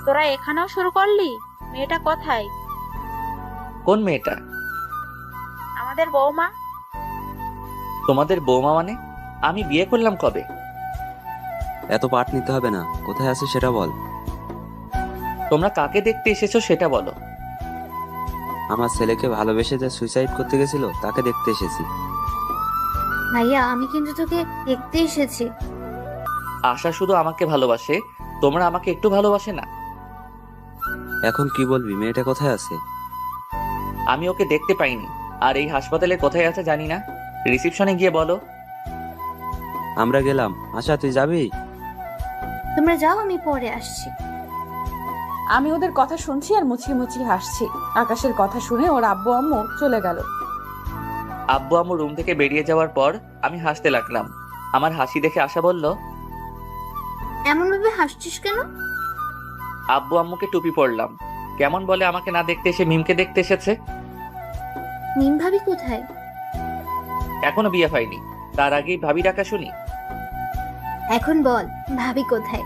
তোরা এখানেও শুরু করলি? মেয়েটা কোথায়? কোন মেয়েটা? আমাদের বৌমা। তোমাদের বৌমা মানে? আমি বিয়ে করলাম কবে? এত পাঠ নিতে হবে না, কোথায় আছে সেটা বল। তোমরা কাকে দেখতে এসেছো সেটা বলো। আমার ছেলেকে ভালোবেসে যে সুইসাইড করতে গেছিল তাকে দেখতে এসেছি। ভাইয়া, আমি কিন্তু তোকে দেখতে এসেছি। আশা শুধু আমাকে ভালোবাসে, তোমরা আমাকে একটু ভালোবাসে না? এখন কি বলবি? মেয়েটা কোথায় আছে? আমি ওকে দেখতে পাইনি, আর এই হাসপাতালে কোথায় আছে জানি না। রিসেপশনে গিয়ে বলো। আমরা গেলাম। আশা, তুই যাবি? তোমরা যাও, আমি পরে আসছি। আমি ওদের কথা শুনছি আর মুচকি মুচকি হাসছি। আকাশের কথা শুনে ওর আব্বু আম্মু চলে গেল। আব্বু আম্মু রুম থেকে বেরিয়ে যাওয়ার পর আমি হাসতে লাগলাম। আমার হাসি দেখে আশা বলল, এমন ভাবে হাসছিস কেন? আব্বু আম্মুকে টুপি পরলাম। কেমন বলে আমাকে না দেখতে এসে মিমকে দেখতে এসেছে। মিম ভাবি কোথায়? এখনো বিয়ে হয়নি, তার আগেই ভাবি ডাকা শুনি। এখন বল, ভাবি কোথায়?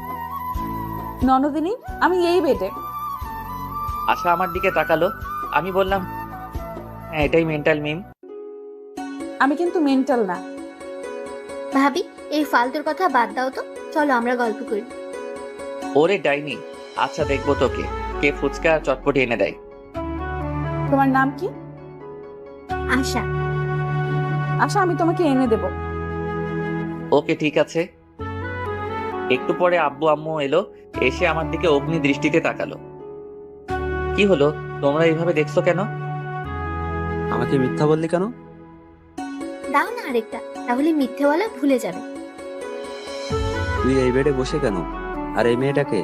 ননদিনী, আমি এই বেডে। আশা আমার দিকে তাকালো। আমি বললাম, হ্যাঁ, এটাই মেন্টাল মিম। আমি কিন্তু মেন্টাল না। ভাবি, এই ফালতুর কথা বাদ দাও তো, চলো আমরা গল্প করি। ওরে ডাইনি, আচ্ছা দেখবো তোকে কে ফুচকা আর চটপটি এনে দেয়। তোমার নাম কি? আশা। আশা, আমি তোমাকে এনে দেব। ওকে, ঠিক আছে। একটু পরে আব্বু আম্মু এলো, এসে আমার দিকে অগ্নি দৃষ্টিতে তাকালো। কি হলো, তোমরা এইভাবে দেখছো কেন? আমাকে মিথ্যা বললি কেন? দাও না আরেকটা, তাহলে মিথ্যে বলা ভুলে যাবে। তুই এই বেডে বসে কেন? আর এই মেয়েটাকে?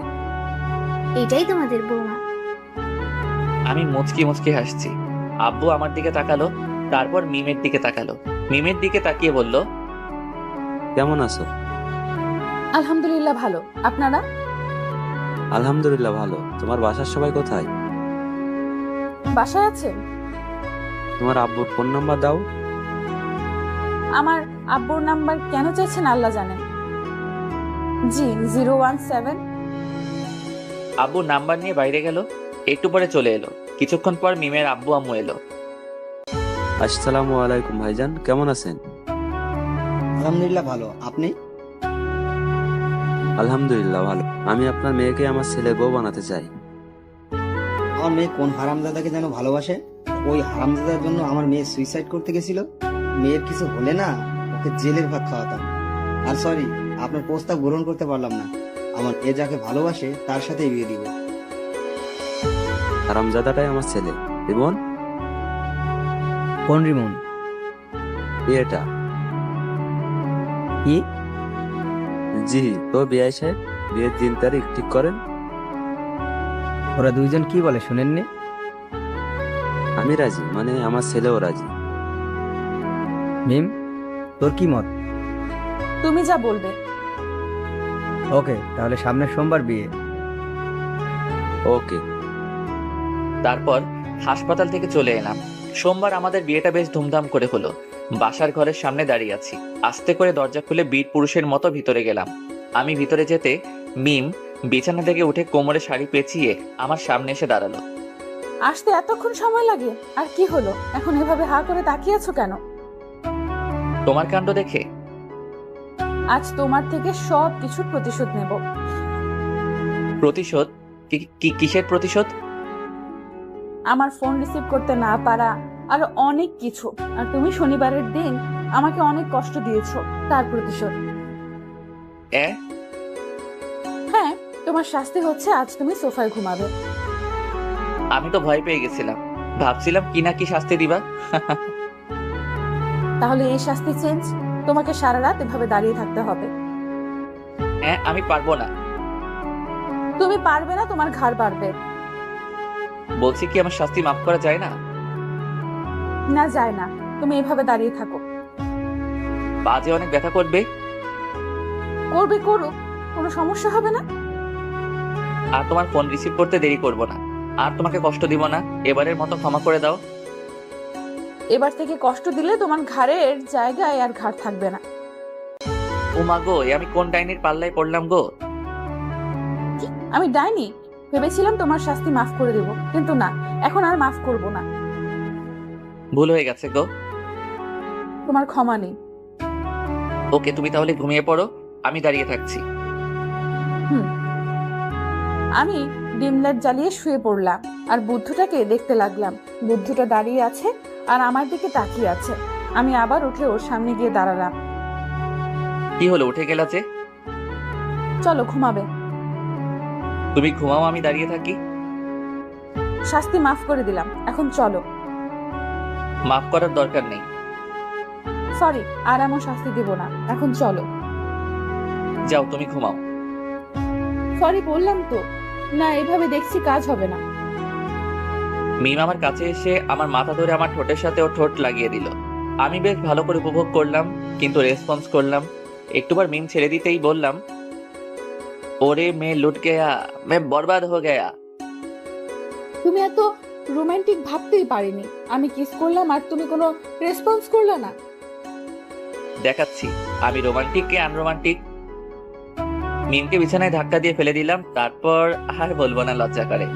এটাই তোমাদের বৌমা। আমি মুচকি মুচকি হাসছি। আব্বু আমার দিকে তাকালো, তারপর মিমের দিকে তাকালো। মিমের দিকে তাকিয়ে বলল, কেমন আছো? আলহামদুলিল্লাহ ভালো। আপনারা? আলহামদুলিল্লাহ ভালো। তোমার বাসার সবাই কোথায়? বাসায় আছেন? তোমার আব্বুর ফোন নাম্বার দাও। আমার আব্বুর নাম্বার কেন চাইছেন আল্লাহ জানেন। জি, 017। আব্বু নাম্বার নিয়ে বাইরে গেল। একটু পরে চলে এলো। কিছুক্ষণ পর মিমের আব্বু আম্মু এলো। আসসালামু আলাইকুম ভাইজান, কেমন আছেন? আলহামদুলিল্লাহ ভালো। আপনি? আলহামদুলিল্লাহ ভালো। আমি আপনার মেয়েকে আমার ছেলে বউ বানাতে চাই। আমার মেয়ে কোন হারামজাদাকে যেন ভালোবাসে, ওই হারামজাদার জন্য আমার মেয়ে সুইসাইড করতে গেছিল। মেয়ের কিছু হলে না, ওকে ওকে জেলের ভাত খাওয়াতাম। আর সরি, আপনার প্রস্তাব গ্রহণ করতে পারলাম না। আমার এ যাকে ভালোবাসে তার সাথে বিয়ে দিব। হারামজাদাটাই আমার ছেলে। রিমন, কোন রিমন? বিয়েটা। কি? জি, তো বিয়ে সাহেব বিয়ের 3 তারিখ ঠিক করেন। ওরা দুইজন কি বলে শুনেননি? আমি রাজি, মানে আমার ছেলেও রাজি। মিম, তোর কি মত? তুমি যা বলবে। ওকে, তাহলে সামনের সোমবার বিয়ে। ওকে। তারপর হাসপাতাল থেকে চলে এলাম। সোমবার আমাদের বিয়েটা বেশ ধুমধাম করে হলো। বাসার ঘরের সামনে দাঁড়িয়ে আছি। আস্তে করে দরজা খুলে বীর পুরুষের মতো ভিতরে গেলাম। আমি ভিতরে যেতে মিম বিছানা থেকে উঠে কোমরে শাড়ি পেঁচিয়ে আমার সামনে এসে দাঁড়ালো। আসতে এতক্ষণ সময় লাগে? আর কি হলো, এখন এভাবে হা করে তাকিয়ে আছো কেন? তোমার কাণ্ড দেখে। আজ তোমার থেকে সব কিছুর প্রতিশোধ নেব। প্রতিশোধ? কিসের প্রতিশোধ? আমার ফোন রিসিভ করতে না পারা, আর অনেক কিছু। আর তুমি শনিবারের দিন আমাকে অনেক কষ্ট দিয়েছো, তার প্রতিশোধ। হ্যাঁ, তোমার শাস্তি হচ্ছে আজ তুমি সোফায় ঘুমাবে। আমি তো ভয় পেয়ে গেছিলাম, ভাবছিলাম কি না কি শাস্তি দিবা। তাহলে এই শাস্তি চেঞ্জ, তোমাকে সারা রাত এভাবে দাঁড়িয়ে থাকতে হবে। আমি পারবো না। তুমি পারবে না, তোমার ঘাড় পারবে। বলছি কি আমার শাস্তি মাফ করা যায় না? না, যায় না। তুমি এভাবে দাঁড়িয়ে থাকো। বাজে অনেক ব্যথা করবে। করবে, করুক, কোনো সমস্যা হবে না। আর তোমার ফোন রিসিভ করতে দেরি করব না। আর তোমাকে কষ্ট দিব না। এবারের মতো ক্ষমা করে দাও। এবার থেকে কষ্ট দিলে তোমার ঘাড়ের জায়গায় আর ঘাড় থাকবে না। ও মা গো, এ আমি কোন ডাইনির পাল্লায় পড়লাম গো? আমি ডাইনি? ভেবেছিলাম তোমার শাস্তি মাফ করে দেব, কিন্তু না, এখন আর মাফ করব না। ভুল হয়ে গেছে গো। তোমার ক্ষমা নেই। ওকে, তুমি তাহলে ঘুমিয়ে পড়ো, আমি দাঁড়িয়ে থাকছি। আমি ডিম লাইট জ্বালিয়ে শুয়ে পড়লাম আর বুদ্ধটাকে দেখতে লাগলাম। বুদ্ধটা দাঁড়িয়ে আছে আর আমার দিকে তাকিয়ে আছে। আমি আবার উঠে ওর সামনে গিয়ে দাঁড়ালাম। কি হলো, উঠে গেলা যে? চলো, ঘুমাবে। তুমি ঘুমাও, আমি দাঁড়িয়ে থাকি। শাস্তি মাফ করে দিলাম, এখন চলো। মাফ করার দরকার নেই। সরি, আর এমন শাস্তি দেব না, এখন চলো। যাও, তুমি ঘুমাও। সরি বললাম তো। না, এভাবে দেখছি কাজ হবে না। মিম আমার কাছে এসে আমার মাথা ধরে আমার ঠোঁটের সাথে ও ঠোঁট লাগিয়ে দিল। আমি বেশ ভালো করে উপভোগ করলাম, কিন্তু রেসপন্স করলাম। একটুবার মিম ছেড়ে দিতেই বললাম, ওরে মে লুট গেয়া, মে বরবাদ হো গেয়া। তুমি এত রোমান্টিক ভাবতেই পারিনি। আমি কিস করলাম আর তুমি কোনো রেসপন্স করলে না। দেখাচ্ছি আমি রোমান্টিক কে আনরোমান্টিক। মিমকে বিছানায় ধাক্কা দিয়ে ফেলে দিলাম, তারপর আর বলবো না, লজ্জা করে।